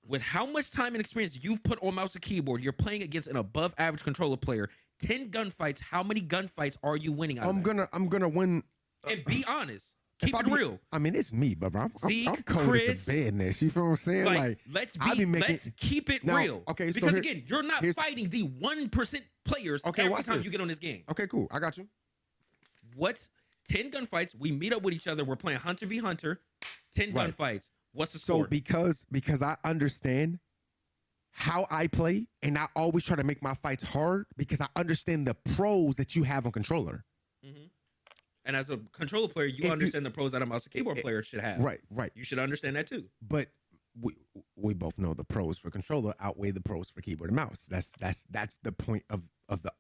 With how much time and experience you've put on mouse and keyboard, you're playing against an above average controller player. 10 gunfights. How many gunfights are you winning? I'm gonna win. And be honest. Keep it real. I mean, it's me, but I'm cold Chris, as a badness. You feel what I'm saying? Like let's keep it real. Okay, so because again, you're not fighting the 1% players every time you get on this game. Okay, cool. I got you. What's 10 gunfights? We meet up with each other. We're playing Hunter v Hunter. 10 gunfights. What's the score? So because I understand how I play, and I always try to make my fights hard because I understand the pros that you have on controller. Mm-hmm. And as a controller player, you understand the pros that a mouse and keyboard player should have. Right. You should understand that too. But we both know the pros for controller outweigh the pros for keyboard and mouse. That's the point of the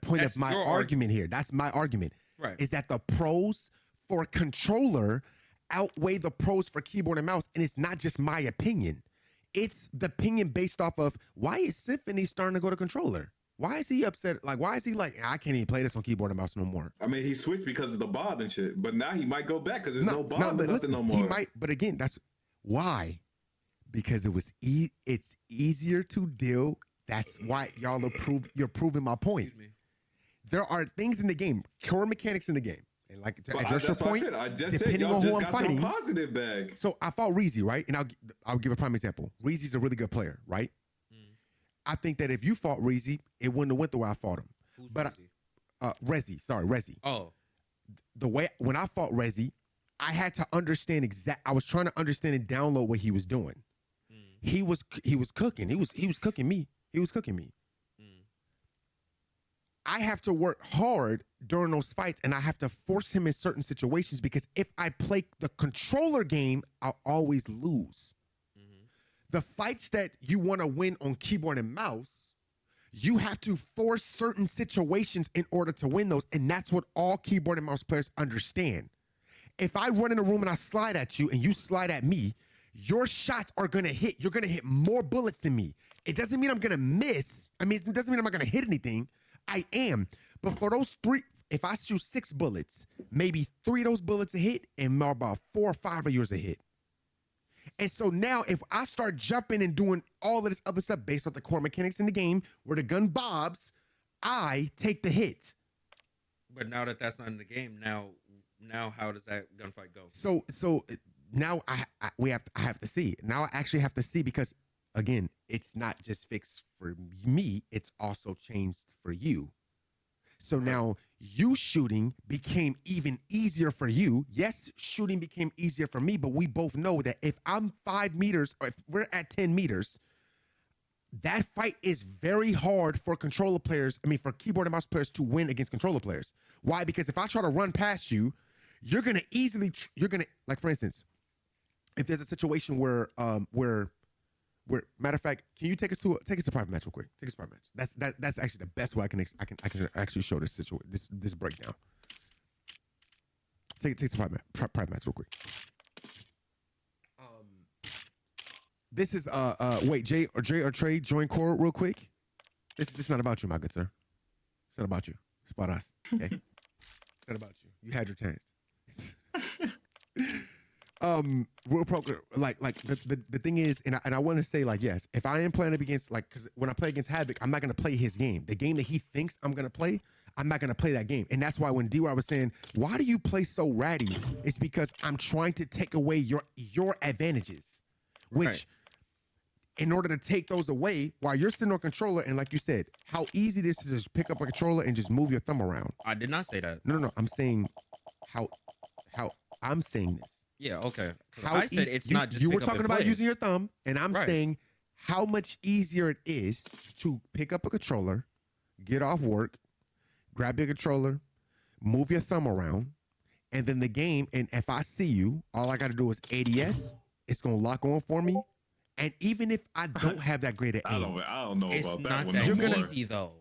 point of my argument here. That's my argument. Right. Is that the pros for controller outweigh the pros for keyboard and mouse, and it's not just my opinion. It's the opinion based off of why is Symphony starting to go to controller? Why is he upset? Like, why is he like, I can't even play this on keyboard and mouse no more? I mean, he switched because of the bob and shit, but now he might go back because there's no bob and nothing no more. He might, but again, that's why. Because it's easier to deal. That's why you're proving my point. There are things in the game, core mechanics in the game, And like to But address your that's what I point, said. I just said depending y'all on who just I'm got fighting. your positive bag. So I fought Reezy, right? And I'll give a prime example. Reezy's a really good player, right? I think that if you fought Reezy, it wouldn't have went the way I fought him. Who's But Rezi? Rezi. Oh, The way when I fought Rezi, I had to understand I was trying to understand and download what he was doing. He was cooking. He was cooking me. He was cooking me. I have to work hard during those fights, and I have to force him in certain situations because if I play the controller game, I'll always lose. The fights that you want to win on keyboard and mouse, you have to force certain situations in order to win those, and that's what all keyboard and mouse players understand. If I run in a room and I slide at you and you slide at me, your shots are going to hit. You're going to hit more bullets than me. It doesn't mean I'm going to miss. I mean, it doesn't mean I'm not going to hit anything. I am. But for those 3, if I shoot 6 bullets, maybe 3 of those bullets a hit and about 4 or 5 of yours a hit. And so now if I start jumping and doing all of this other stuff based off the core mechanics in the game where the gun bobs, I take the hit. but now that that's not in the game, now how does that gunfight go? So now I have to see. Now I actually have to see because again, it's not just fixed for me, it's also changed for you. So now you shooting became even easier for you. Yes, shooting became easier for me, but we both know that if I'm 5 meters or if we're at 10 meters, that fight is very hard for controller players. I mean, for keyboard and mouse players to win against controller players. Why? Because if I try to run past you, you're gonna like for instance, if there's a situation where matter of fact, can you take us to private match real quick? Take us to private match. That's actually the best way I can actually show this situation, this breakdown. Take us to private match real quick. This is wait, Jay or Trey join core real quick. This is not about you, my good sir. It's not about you. It's about us. Okay. It's not about you. You had your chance. Real pro, like the thing is, and I want to say like yes, if I am playing up against because when I play against Havoc, I'm not gonna play his game. The game that he thinks I'm gonna play, I'm not gonna play that game. And that's why when D-Roy was saying, why do you play so ratty? It's because I'm trying to take away your advantages, which. Right. In order to take those away while you're sitting on controller, and like you said, how easy it is to just pick up a controller and just move your thumb around. I did not say that. No. I'm saying how I'm saying this. Yeah, okay. How I said it's not just you pick were up talking and about play. using your thumb, and I'm Right. saying how much easier it is to pick up a controller, get off work, grab your controller, move your thumb around, and then the game. And if I see you, all I got to do is ADS. It's gonna lock on for me. And even if I don't have that great at I aim, don't know It's about not that one. that No more. easy though.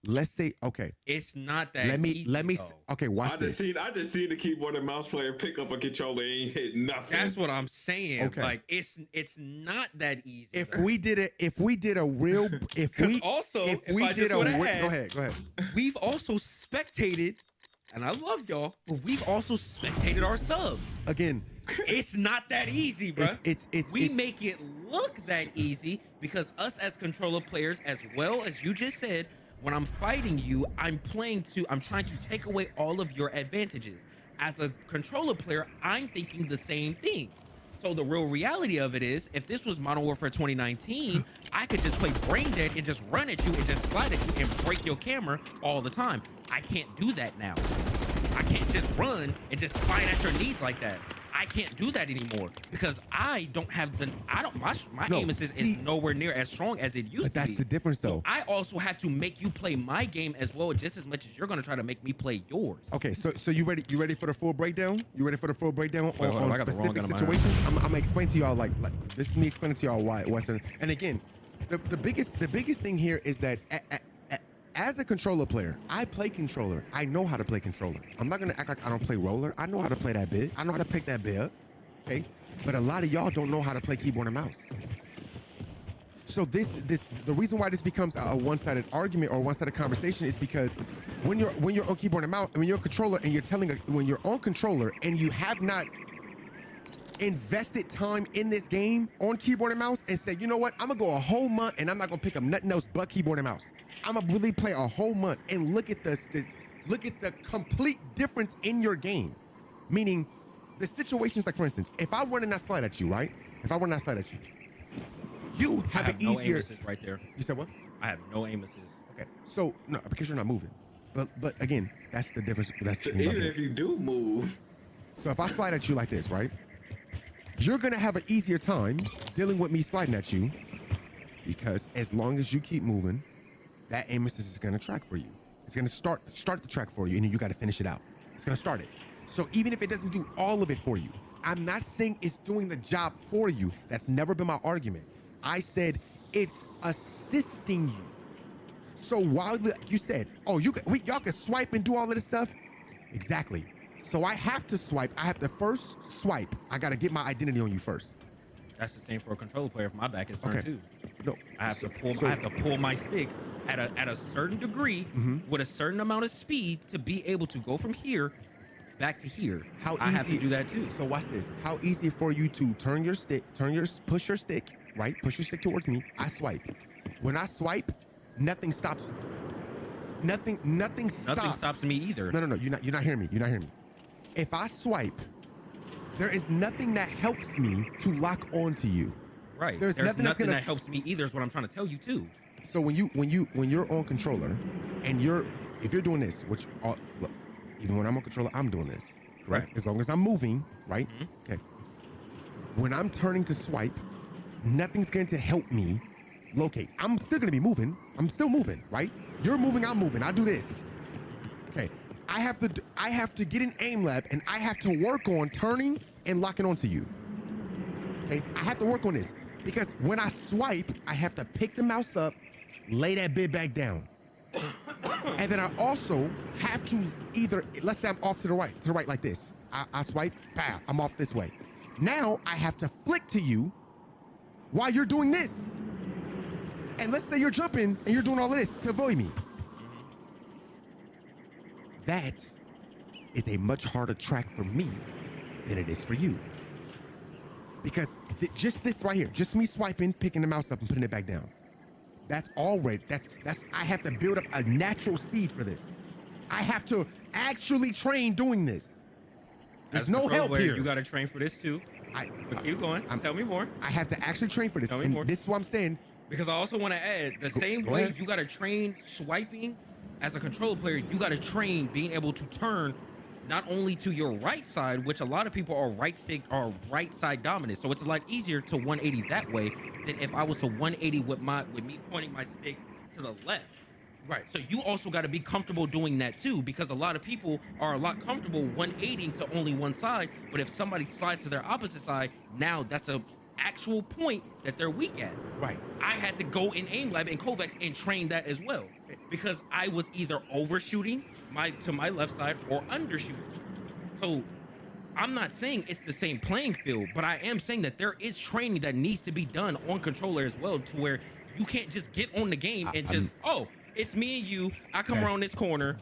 let's say okay. It's not that Let me easy, though. okay. Watch I this. just seen the keyboard and mouse player pick up a controller and ain't hit nothing. That's what I'm saying. Okay. Like it's not that easy. If bro. we did a real, if 'Cause we also, if if we I did just a, would've go had- ahead. we've also spectated, and I love y'all, but we've also spectated our subs. Again, It's not that easy, bro. We it's- make it look that easy because us as controller players, as well as you just said, when I'm fighting you, I'm trying to take away all of your advantages. As a controller player, I'm thinking the same thing. So the real reality of it is, if this was Modern Warfare 2019, I could just play brain dead and just run at you and just slide at you and break your camera all the time. I can't do that now. I can't just run and just slide at your knees like that. I can't do that anymore because my No, aim assist see- is nowhere near as strong as it used But to be. that's the difference, though. So I also have to make you play my game as well, just as much as you're going to try to make me play yours. Okay, so you ready? You ready for the full breakdown? You ready for the full breakdown hold on, on I got the wrong specific gun in my hand. situations? I'm gonna explain to y'all like this is me explaining to y'all why Western. And again, the biggest thing here is that as a controller player, I play controller. I know how to play controller. I'm not gonna act like I don't play roller. I know how to play that bit. I know how to pick that bit up. Okay, but a lot of y'all don't know how to play keyboard and mouse. So the reason why this becomes a one-sided argument or one-sided conversation is because when you're on keyboard and mouse, when you're a controller and when you're on controller and you have not invested time in this game on keyboard and mouse and say, you know what, I'm gonna go a whole month and I'm not gonna pick up nothing else but keyboard and mouse. I'm gonna really play a whole month and look at the look at the complete difference in your game. Meaning, the situations, like for instance, if I run and I slide at you, right? If I run and I slide at you, you have an easier. No aim assist right there. You said what? I have no aim assist. Okay, so no, because you're not moving. But again, that's the difference. That's the thing Even about if you do move, So if I slide at you like this, right? You're gonna have an easier time dealing with me sliding at you, because as long as you keep moving, that aim assist is gonna track for you. It's gonna start the track for you, and then you gotta finish it out. It's gonna start it. So even if it doesn't do all of it for you, I'm not saying it's doing the job for you. That's never been my argument. I said it's assisting you. So while you said, oh, y'all can swipe and do all of this stuff, exactly. So I have to swipe. I have to first swipe. I gotta get my identity on you first. That's the same for a controller player if my back is turned too. No, I have to pull my stick at a certain degree with a certain amount of speed to be able to go from here back to here. I have to do that too. So watch this. How easy for you to push your stick, right? Push your stick towards me. I swipe. When I swipe, nothing stops. Nothing stops. Nothing stops me either. No. You're not hearing me. You're not hearing me. If I swipe, there is nothing that helps me to lock onto you. Right. There's nothing that helps me either is what I'm trying to tell you too. So when you're on controller, and if you're doing this, which look, even when I'm on controller, I'm doing this, right? Right. As long as I'm moving, right? Okay. When I'm turning to swipe, nothing's going to help me locate. I'm still going to be moving. I'm still moving, right? You're moving, I'm moving. I do this. Okay. I have to get an aim lab, and I have to work on turning and locking onto you. Okay. I have to work on this because when I swipe, I have to pick the mouse up, lay that bit back down. And then I also have to either, let's say I'm off to the right like this. I swipe, pow, I'm off this way. Now I have to flick to you while you're doing this. And let's say you're jumping and you're doing all of this to avoid me. That is a much harder track for me than it is for you. Because just this right here, just me swiping, picking the mouse up and putting it back down. That's I have to build up a natural speed for this. I have to actually train doing this. There's no help here. You got to train for this too. But keep going. Tell me more. I have to actually train for this. Tell me and more. This is what I'm saying. Because I also want to add the same way you got to train swiping as a controller player, you got to train being able to turn not only to your right side, which a lot of people are right side dominant. So it's a lot easier to 180 that way than if I was to 180 with me pointing my stick to the left. Right. So you also got to be comfortable doing that too, because a lot of people are a lot comfortable 180 to only one side. But if somebody slides to their opposite side, now that's a actual point that they're weak at. Right. I had to go in aim lab and Kovacs and train that as well, because I was either overshooting to my left side or undershooting. So I'm not saying it's the same playing field, but I am saying that there is training that needs to be done on controller as well, to where you can't just get on the game and it's me and you. I come around this corner.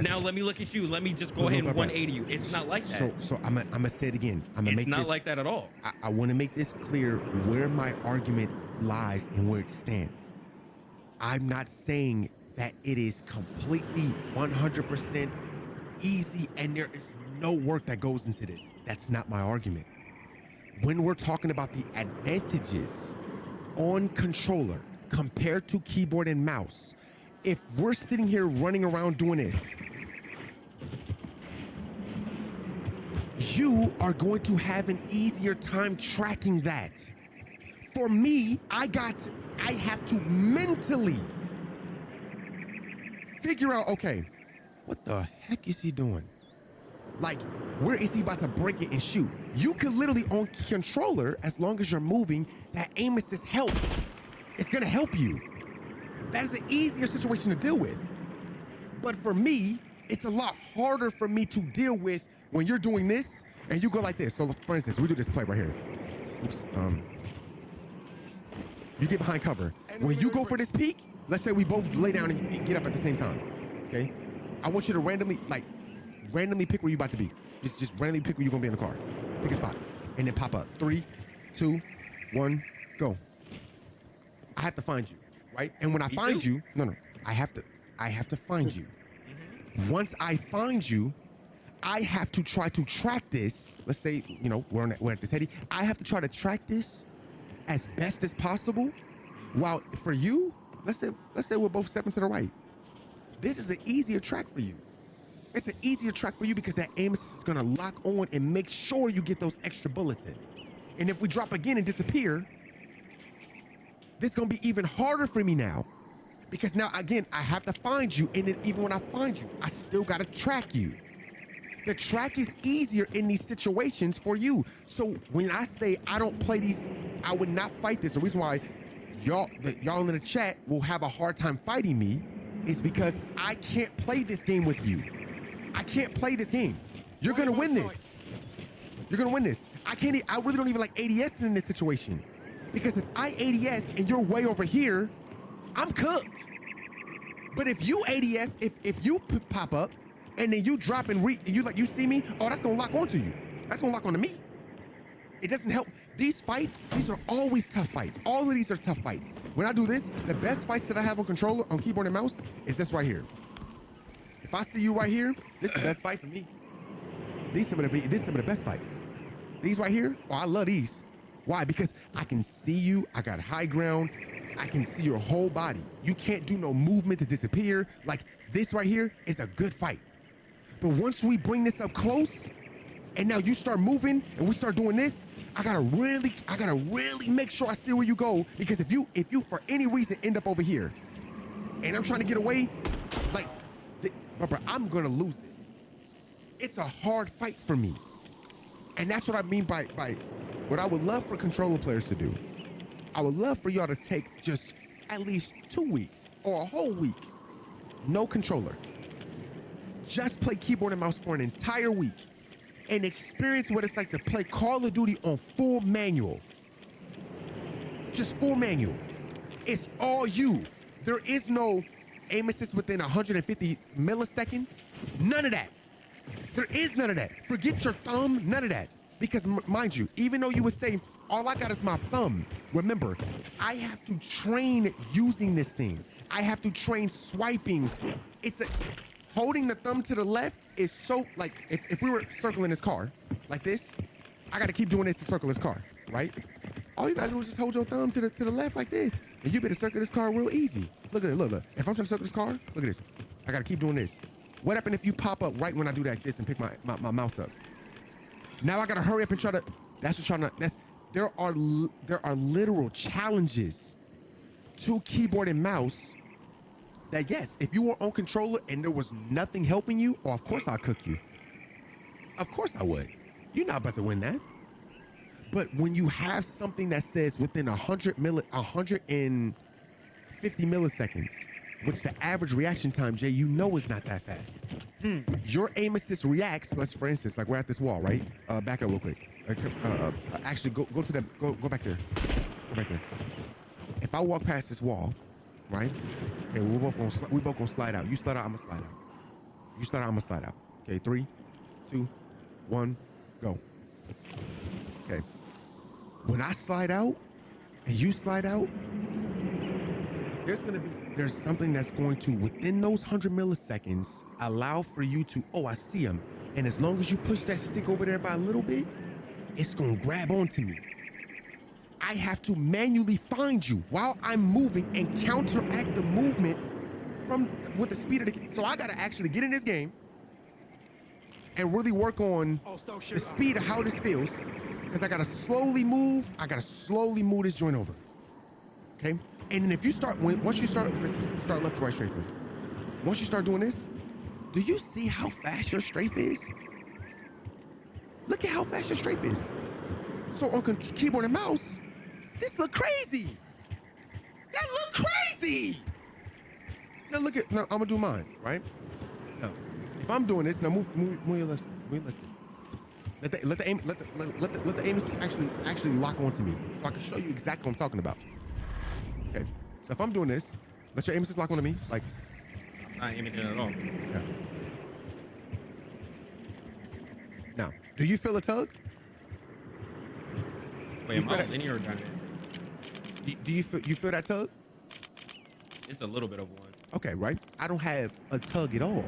Now let me look at you. Let me just go ahead and 180 you. It's not like that. So I'm gonna say it again. It's not like that at all. I want to make this clear where my argument lies and where it stands. I'm not saying that it is completely 100% easy and there is no work that goes into this. That's not my argument. When we're talking about the advantages on controller compared to keyboard and mouse, if we're sitting here running around doing this, you are going to have an easier time tracking that. For me, I have to mentally figure out, okay, what the heck is he doing? Like, where is he about to break it and shoot? You can literally, on controller, as long as you're moving, that aim assist helps. It's gonna help you. That's an easier situation to deal with. But for me, it's a lot harder for me to deal with when you're doing this and you go like this. So for instance, we do this play right here. Oops. You get behind cover. When you go for this peek, let's say we both lay down and get up at the same time. Okay? I want you to randomly pick where you're about to be. Just randomly pick where you're gonna be in the car. Pick a spot. And then pop up. 3, 2, 1, go. I have to find you, right? And when I find you, I have to find you. Once I find you, I have to try to track this. Let's say, you know, we're at this heady. I have to try to track this as best as possible. While for you, let's say we're both stepping to the right. This is an easier track for you. It's an easier track for you because that aim assist is gonna lock on and make sure you get those extra bullets in. And if we drop again and disappear, this is gonna be even harder for me now. Because now, again, I have to find you, and then even when I find you, I still gotta track you. The track is easier in these situations for you. So when I say I don't play these, I would not fight this. The reason why y'all in the chat will have a hard time fighting me is because I can't play this game with you. I can't play this game. You're gonna win this. You're gonna win this. I really don't even like ADS in this situation. Because if I ADS and you're way over here, I'm cooked. But if you ADS, if you pop up and then you drop and you see me, oh, that's gonna lock onto you. That's gonna lock onto me. It doesn't help. These fights, these are always tough fights. All of these are tough fights. When I do this, the best fights that I have on controller, on keyboard and mouse, is this right here. If I see you right here, this is the best fight for me. This is some of the best fights. These right here, oh, I love these. Why? Because I can see you, I got high ground, I can see your whole body. You can't do no movement to disappear. Like this right here is a good fight. But once we bring this up close, and now you start moving and we start doing this, I gotta really make sure I see where you go, because if you for any reason end up over here and I'm trying to get away, like, bro, I'm gonna lose this. It's a hard fight for me. And that's what I mean by what I would love for controller players to do. I would love for y'all to take just at least 2 weeks or a whole week, no controller. Just play keyboard and mouse for an entire week and experience what it's like to play Call of Duty on full manual. Just full manual. It's all you. There is no aim assist within 150 milliseconds. None of that. There is none of that. Forget your thumb, none of that. Because mind you, even though you would say, all I got is my thumb, remember, I have to train using this thing. I have to train swiping. Holding the thumb to the left is so, like, if we were circling this car, like this, I gotta keep doing this to circle this car, right? All you gotta do is just hold your thumb to the left like this, and you better circle this car real easy. Look at it, look. If I'm trying to circle this car, look at this. I gotta keep doing this. What happened if you pop up right when I do that this and pick my mouse up? Now I gotta hurry up and try to, there are literal challenges to keyboard and mouse that, yes, if you were on controller and there was nothing helping you, oh, of course I'll cook you. Of course I would. You're not about to win that. But when you have something that says within 150 milliseconds, which is the average reaction time, Jay, you know it's not that fast. Your aim assist reacts, for instance, like we're at this wall, right? Back up real quick. Actually, go back there. Go back there. If I walk past this wall, right? Okay, we both gonna slide out. You slide out, I'm gonna slide out. You slide out, I'm gonna slide out. Okay, 3, 2, 1, go. Okay. When I slide out and you slide out, there's something that's going to, within those 100 milliseconds, allow for you to, oh, I see him. And as long as you push that stick over there by a little bit, it's gonna grab onto me. I have to manually find you while I'm moving and counteract the movement with the speed of the, so I gotta actually get in this game and really work on the speed of how this feels, because I gotta slowly move this joint over, okay? And then if you start, once you start left to right strafing. Once you start doing this, do you see how fast your strafe is? Look at how fast your strafe is. So on keyboard and mouse, this look crazy. That look crazy. Now look at, now I'm gonna do mine, right? Now, if I'm doing this, now move your left. Let the aim assist actually lock onto me, so I can show you exactly what I'm talking about. Okay, so if I'm doing this, let your aim assist lock onto me, like. Not aiming it at all. Yeah. Now, do you feel a tug? Wait, am I linear or dynamic? Do you feel that tug? It's a little bit of one. Okay, right? I don't have a tug at all.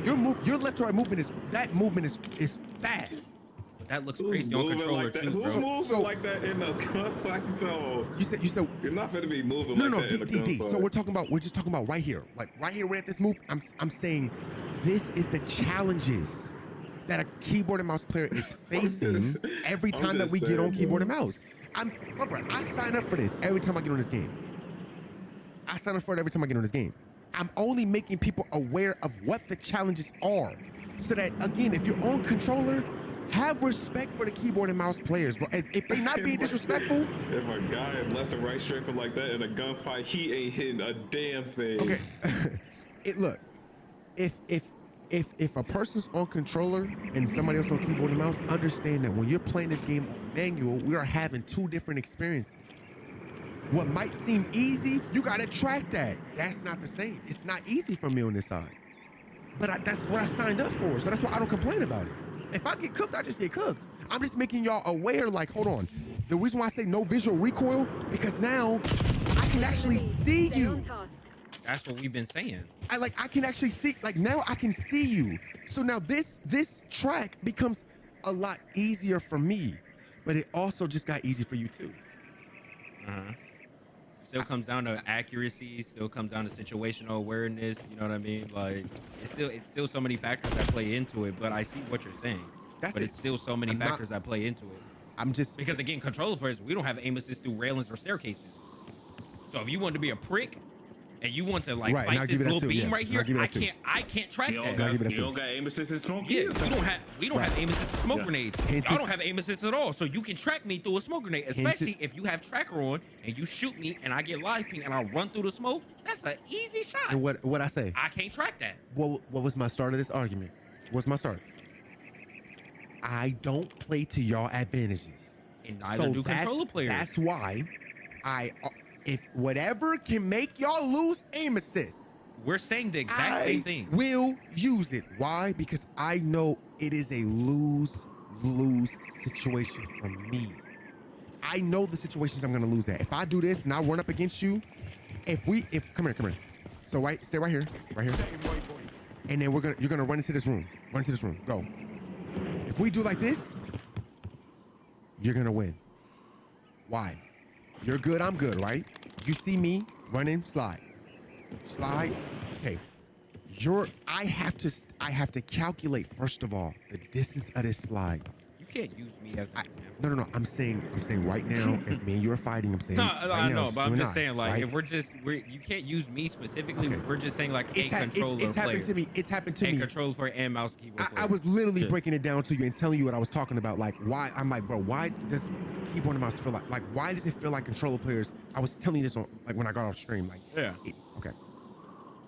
Your left to right movement is fast. But that looks Who's crazy on moving controller like that? too, Who's bro. moving like that in a gunfight though? You said You're not gonna be moving no, like no, that in a D. gunfight. So we're just talking about right here. Like right here, we're at this move. I'm saying this is the challenges that a keyboard and mouse player is facing every time that we get on keyboard and mouse. Bro, I sign up for this every time I get on this game. I sign up for it every time I get on this game. I'm only making people aware of what the challenges are. So that, again, if you're on controller, have respect for the keyboard and mouse players, bro. If they not being disrespectful. If a guy is left and right strafing like that in a gunfight, he ain't hitting a damn thing. Okay. Look, if a person's on controller and somebody else on keyboard and mouse, understand that when you're playing this game on manual, we are having two different experiences. What might seem easy, you gotta track that. That's not the same. It's not easy for me on this side. But that's what I signed up for, so that's why I don't complain about it. If I get cooked, I just get cooked. I'm just making y'all aware, like, hold on. The reason why I say no visual recoil, because now I can actually see you. That's what we've been saying. I can actually see, like now I can see you. So now this track becomes a lot easier for me, but it also just got easy for you too. Still comes down to accuracy, still comes down to situational awareness, you know what I mean? Like it's still so many factors that play into it, but I see what you're saying. It's still so many factors that play into it. I'm just because again, controller players, we don't have aim assist through railings or staircases. So if you want to be a prick and you want to like fight this little beam right here, I can't track that. You don't got aim assist in smoke. Yeah, we don't have aim assist in smoke grenades. I don't have aim assist at all, so you can track me through a smoke grenade, especially if you have tracker on and you shoot me and I get live ping and I run through the smoke. That's an easy shot. And what I say? I can't track that. What was my start of this argument? What's my start? I don't play to y'all advantages. And neither do controller players. That's why if whatever can make y'all lose aim assist, we're saying the exact same thing. I will use it. Why? Because I know it is a lose-lose situation for me. I know the situations I'm gonna lose at. If I do this and I run up against you, come here. So stay right here. And then you're gonna run into this room. Go. If we do like this, you're gonna win. Why? You're good, I'm good, right? You see me running, slide. Okay. I have to calculate first of all the distance of this slide. You can't use me as an example. No. I'm saying right now, if me and you are fighting, I'm saying I know, but I'm just saying, like, right? if you can't use me specifically. Okay. We're just saying like It's happened to me. It's happened to me. And controller player and mouse keyboard player. I was literally breaking it down to you and telling you what I was talking about. Like why I'm like, bro, why does keyboard and mouse feel like why does it feel like controller players? I was telling you this on like when I got off stream. Like okay.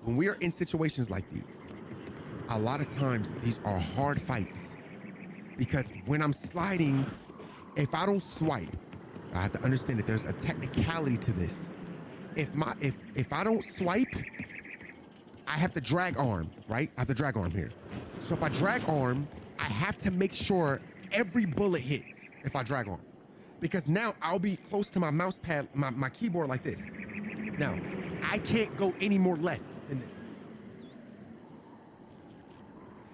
When we are in situations like these, a lot of times these are hard fights because when I'm sliding, if I don't swipe, I have to understand that there's a technicality to this. If I don't swipe, I have to drag arm, right? I have to drag arm here. So if I drag arm, I have to make sure every bullet hits if I drag arm. Because now I'll be close to my mouse pad, my keyboard like this. Now, I can't go any more left than this.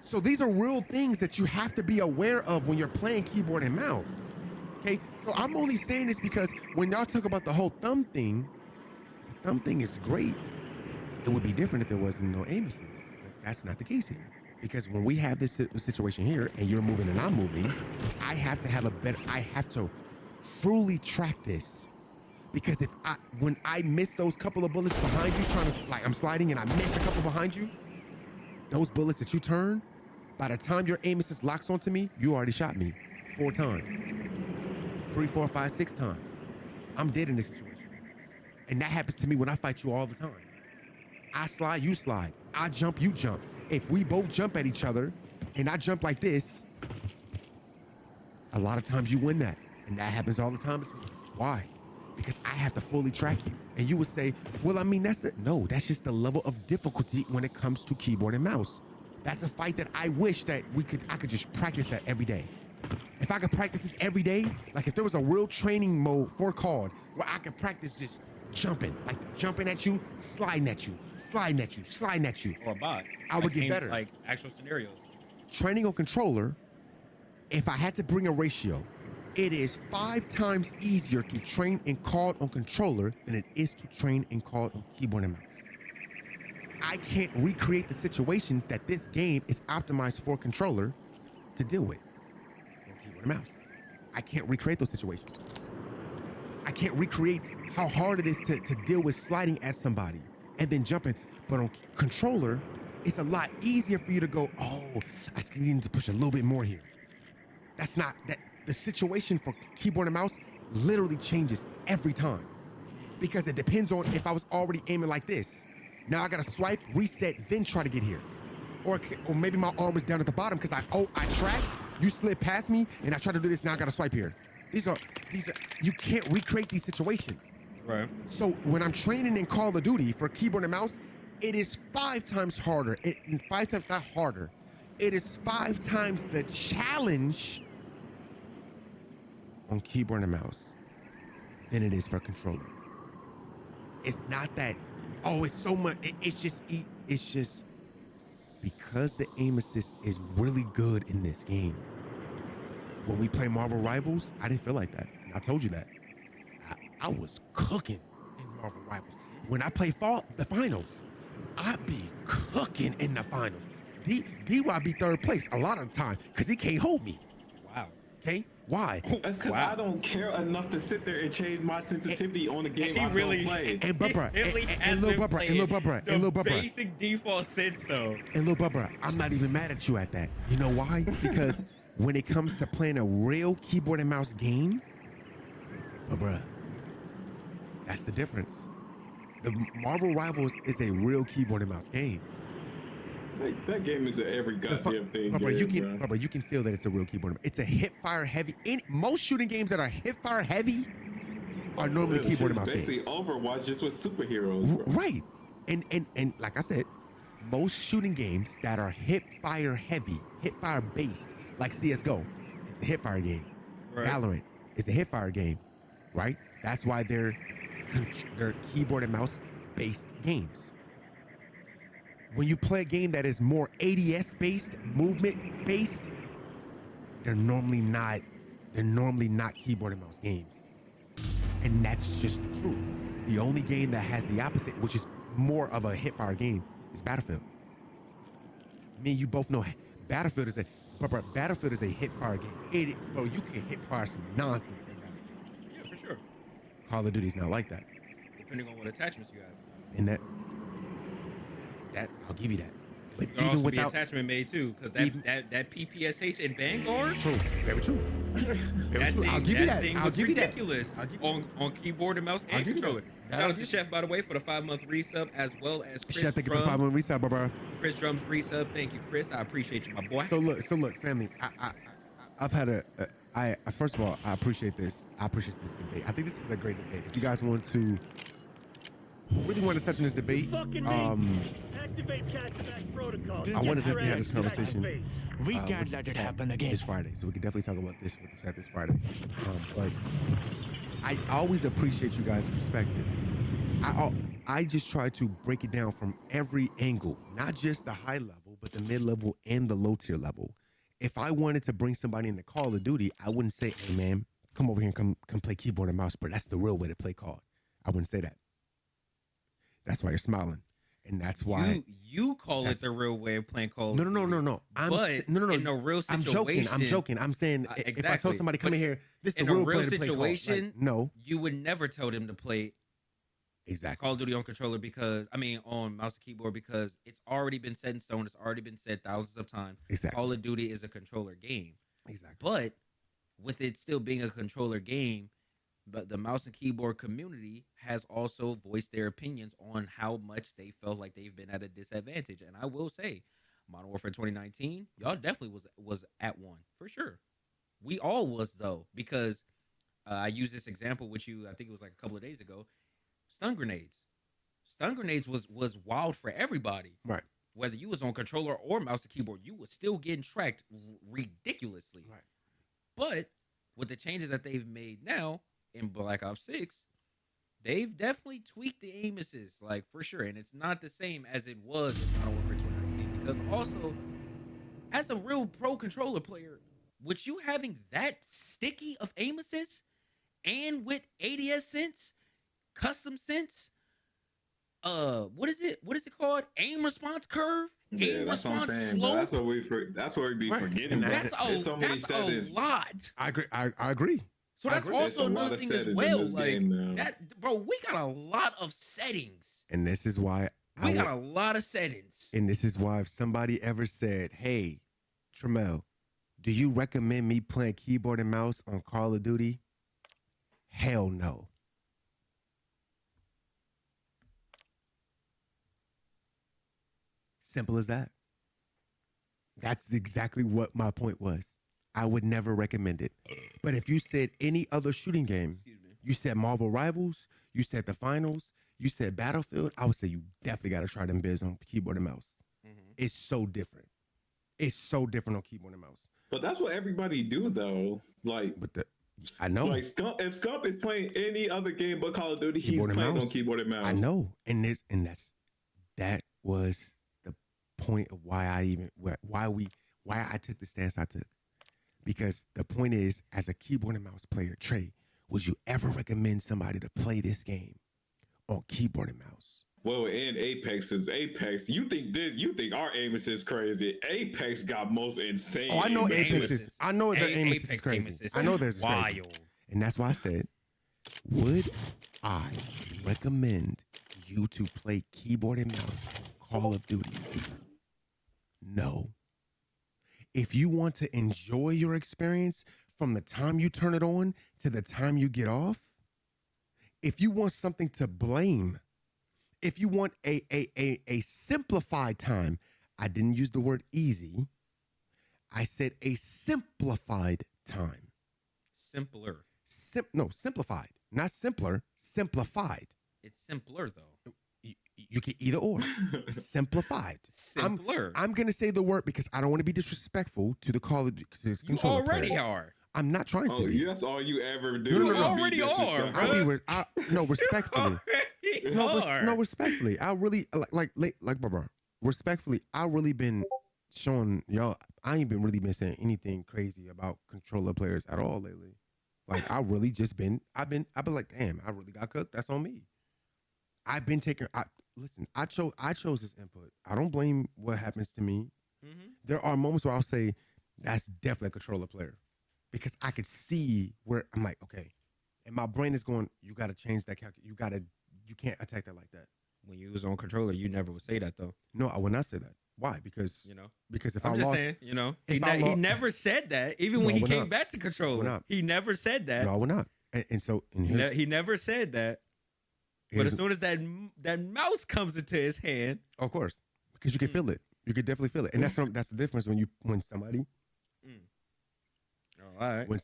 So these are real things that you have to be aware of when you're playing keyboard and mouse. Okay, so I'm only saying this because when y'all talk about the whole thumb thing, the thumb thing is great. It would be different if there wasn't no aim assist. That's not the case here. Because when we have this situation here and you're moving and I'm moving, I have to truly track this. Because when I miss those couple of bullets behind you, I'm sliding and I miss a couple behind you, those bullets that you turn, by the time your aim assist locks onto me, you already shot me 4 times. 3, 4, 5, 6 times. I'm dead in this situation. And that happens to me when I fight you all the time. I slide, you slide. I jump, you jump. If we both jump at each other and I jump like this, a lot of times you win that. And that happens all the time. Why? Because I have to fully track you. And you would say, well, I mean, no, that's just the level of difficulty when it comes to keyboard and mouse. That's a fight that I wish that I could just practice that every day. If I could practice this every day, like if there was a real training mode for COD where I could practice just jumping at you, sliding at you, sliding at you, sliding at you. Or a bot. I would get better. Like actual scenarios. Training on controller, if I had to bring a ratio, it is 5 times easier to train and call on controller than it is to train and call on keyboard and mouse. I can't recreate the situation that this game is optimized for controller to deal with on keyboard and mouse. I can't recreate those situations. I can't recreate how hard it is to deal with sliding at somebody and then jumping. But on controller, it's a lot easier for you to go, oh, I just need to push a little bit more here. That's not that. The situation for keyboard and mouse literally changes every time because it depends on if I was already aiming like this. Now I gotta swipe, reset, then try to get here. Or maybe my arm was down at the bottom because I tracked, you slid past me, and I tried to do this, now I gotta swipe here. These are, you can't recreate these situations. Right. So when I'm training in Call of Duty for keyboard and mouse, it is 5 times harder. 5 times not harder. It is 5 times the challenge on keyboard and mouse than it is for controller. It's not that, oh, it's so much, it's just because the aim assist is really good in this game. When we play Marvel Rivals, I didn't feel like that. I told you that. I was cooking in Marvel Rivals. When I play the finals, I be cooking in the finals. D-Rod be third place a lot of the time because he can't hold me. Wow. Okay? Why? That's because I don't care enough to sit there and change my sensitivity on the game He I really don't play. And Bubba, and Lil Bubba, basic default sense though. And Lil Bubba, I'm not even mad at you at that. You know why? Because when it comes to playing a real keyboard and mouse game, Bubba, that's the difference. The Marvel Rivals is a real keyboard and mouse game. That game is every goddamn thing. Bubba, you can feel that it's a real keyboard. It's a hip fire heavy. Most shooting games that are hip fire heavy are normally keyboard and mouse games. Basically, Overwatch just with superheroes. Bro. Right, and like I said, most shooting games that are hip fire heavy, hip fire based, like CS:GO, it's a hip fire game. Right. Valorant is a hip fire game, right? That's why they're keyboard and mouse based games. When you play a game that is more ADS based, movement based, they're normally not keyboard and mouse games. And that's just the truth. The only game that has the opposite, which is more of a hipfire game, is Battlefield. Me and you both know Battlefield is a hipfire game. Bro, you can hipfire some nonsense. Yeah, for sure. Call of Duty's not like that. Depending on what attachments you have. And that I'll give you that. But There even also without be attachment made too, because that PPSH in Vanguard, true, very true. Very that true. thing, I'll give you that. thing I'll was give you that. ridiculous I'll give you on keyboard and mouse I'll and give you controller. that. Shout out I'll to give- Chef, by the way, for the 5-month resub, as well as Chris Chef, thank you for Drums. 5-1 reset, bro. Chris Drums resub. Thank you, Chris. I appreciate you, my boy. So look, family. I've had first of all, I appreciate this. I appreciate this debate. I think this is a great debate. If you guys really want to touch on this debate, Activate catch-back protocol. I wanted to definitely have this conversation. We can't let it happen again. This Friday, so we can definitely talk about this with the chat this Friday. But I always appreciate you guys' perspective. I just try to break it down from every angle, not just the high level, but the mid level and the low tier level. If I wanted to bring somebody into Call of Duty, I wouldn't say, "Hey man, come over here and come play keyboard and mouse," but that's the real way to play COD. I wouldn't say that. That's why you're smiling. And that's why you call it the real way of playing Call of Duty. No. But in a real situation, I'm joking. I'm saying if I told somebody come in here, this is the in a real real way to play COD. situation, Like, no, you would never tell them to play exactly. Call of Duty on controller on mouse and keyboard, because it's already been set in stone. It's already been said thousands of times. Exactly. Call of Duty is a controller game. Exactly. But with it still being a controller game, but the mouse and keyboard community has also voiced their opinions on how much they felt like they've been at a disadvantage. And I will say, Modern Warfare 2019, y'all definitely was at one for sure. We all was though, because I used this example with you. I think it was like a couple of days ago. Stun grenades. Stun grenades was wild for everybody. Right. Whether you was on controller or mouse and keyboard, you was still getting tracked ridiculously. Right. But with the changes that they've made now in Black Ops 6, they've definitely tweaked the aim assist, like for sure, and it's not the same as it was in Modern Warfare 2019. Because also, as a real pro controller player, with you having that sticky of aim assist, and with ADS sense, custom sense, what is it? What is it called? Aim response curve. Yeah, Aim that's what I'm response saying. slope. But that's what we be Right. forgetting. And bro. That's There's so many a settings. lot. I agree. I agree. So I that's agree. There's a also lot another of thing as settings in well. this Like game now. that, bro. We got a lot of settings. And this is why We got a lot of settings. And this is why if somebody ever said, "Hey, Tramel, do you recommend me playing keyboard and mouse on Call of Duty?" Hell no. Simple as that. That's exactly what my point was. I would never recommend it. But if you said any other shooting game, you said Marvel Rivals, you said the finals, you said Battlefield, I would say you definitely got to try them biz on keyboard and mouse. It's so different. It's so different on keyboard and mouse. But that's what everybody do though. Like, I know. Like if Scump is playing any other game but Call of Duty, Keyboard he's and playing on mouse. keyboard and mouse. I know. That was the point of why I took the stance I took. Because the point is, as a keyboard and mouse player, Trey, would you ever recommend somebody to play this game on keyboard and mouse? Well, and Apex is Apex. You think our aim assist is crazy? Apex got most insane. Oh, I know aim Apex assist. is. I know the aim Apex assist is crazy. aim assist I know is there's crazy. wild. And that's why I said, would I recommend you to play keyboard and mouse on Call of Duty? No. If you want to enjoy your experience from the time you turn it on to the time you get off, if you want something to blame, if you want a simplified time, I didn't use the word easy. I said a simplified time. Simpler. Simplified. Not simpler, simplified. It's simpler though. You can either or. Simplified. Simpler. I'm going to say the word because I don't want to be disrespectful to the Call of Duty You controller already players. are. I'm not trying to Oh, be. that's all you ever do. No, You no, no. already are, bro. No, respectfully. Already are. No, respectfully. I really like bro. Respectfully, I really been showing y'all. I ain't been really been saying anything crazy about controller players at all lately. Like I really just been. I've been like, damn, I really got cooked. That's on me. I've been taking. Listen, I chose this input. I don't blame what happens to me. Mm-hmm. There are moments where I'll say that's definitely a controller player because I could see where I'm like, okay, and my brain is going, you got to change that calculation. You can't attack that like that. When you was on controller, you never would say that though. No, I would not say that. Why? Because if I'm I just lost, saying, he he never said that. Even when he came back to controller, he never said that. No, I would not. And He never said that. But as soon as that mouse comes into his hand, of course, because you can feel it. You can definitely feel it, and that's the difference when somebody. Oh, all right. When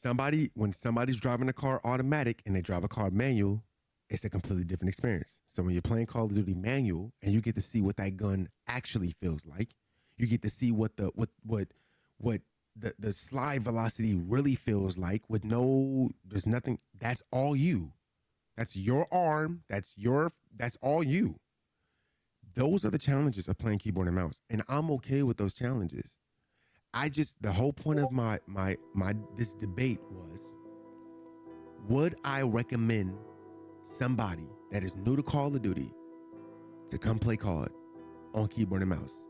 somebody's driving a car automatic and they drive a car manual, it's a completely different experience. So when you're playing Call of Duty manual and you get to see what that gun actually feels like, you get to see what the slide velocity really feels like there's nothing. That's all you. That's your arm. That's all you. Those are the challenges of playing keyboard and mouse, and I'm okay with those challenges. The whole point of my this debate was, would I recommend somebody that is new to Call of Duty to come play COD on keyboard and mouse?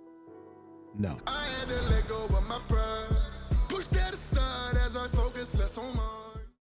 No. I had to let go of my pride.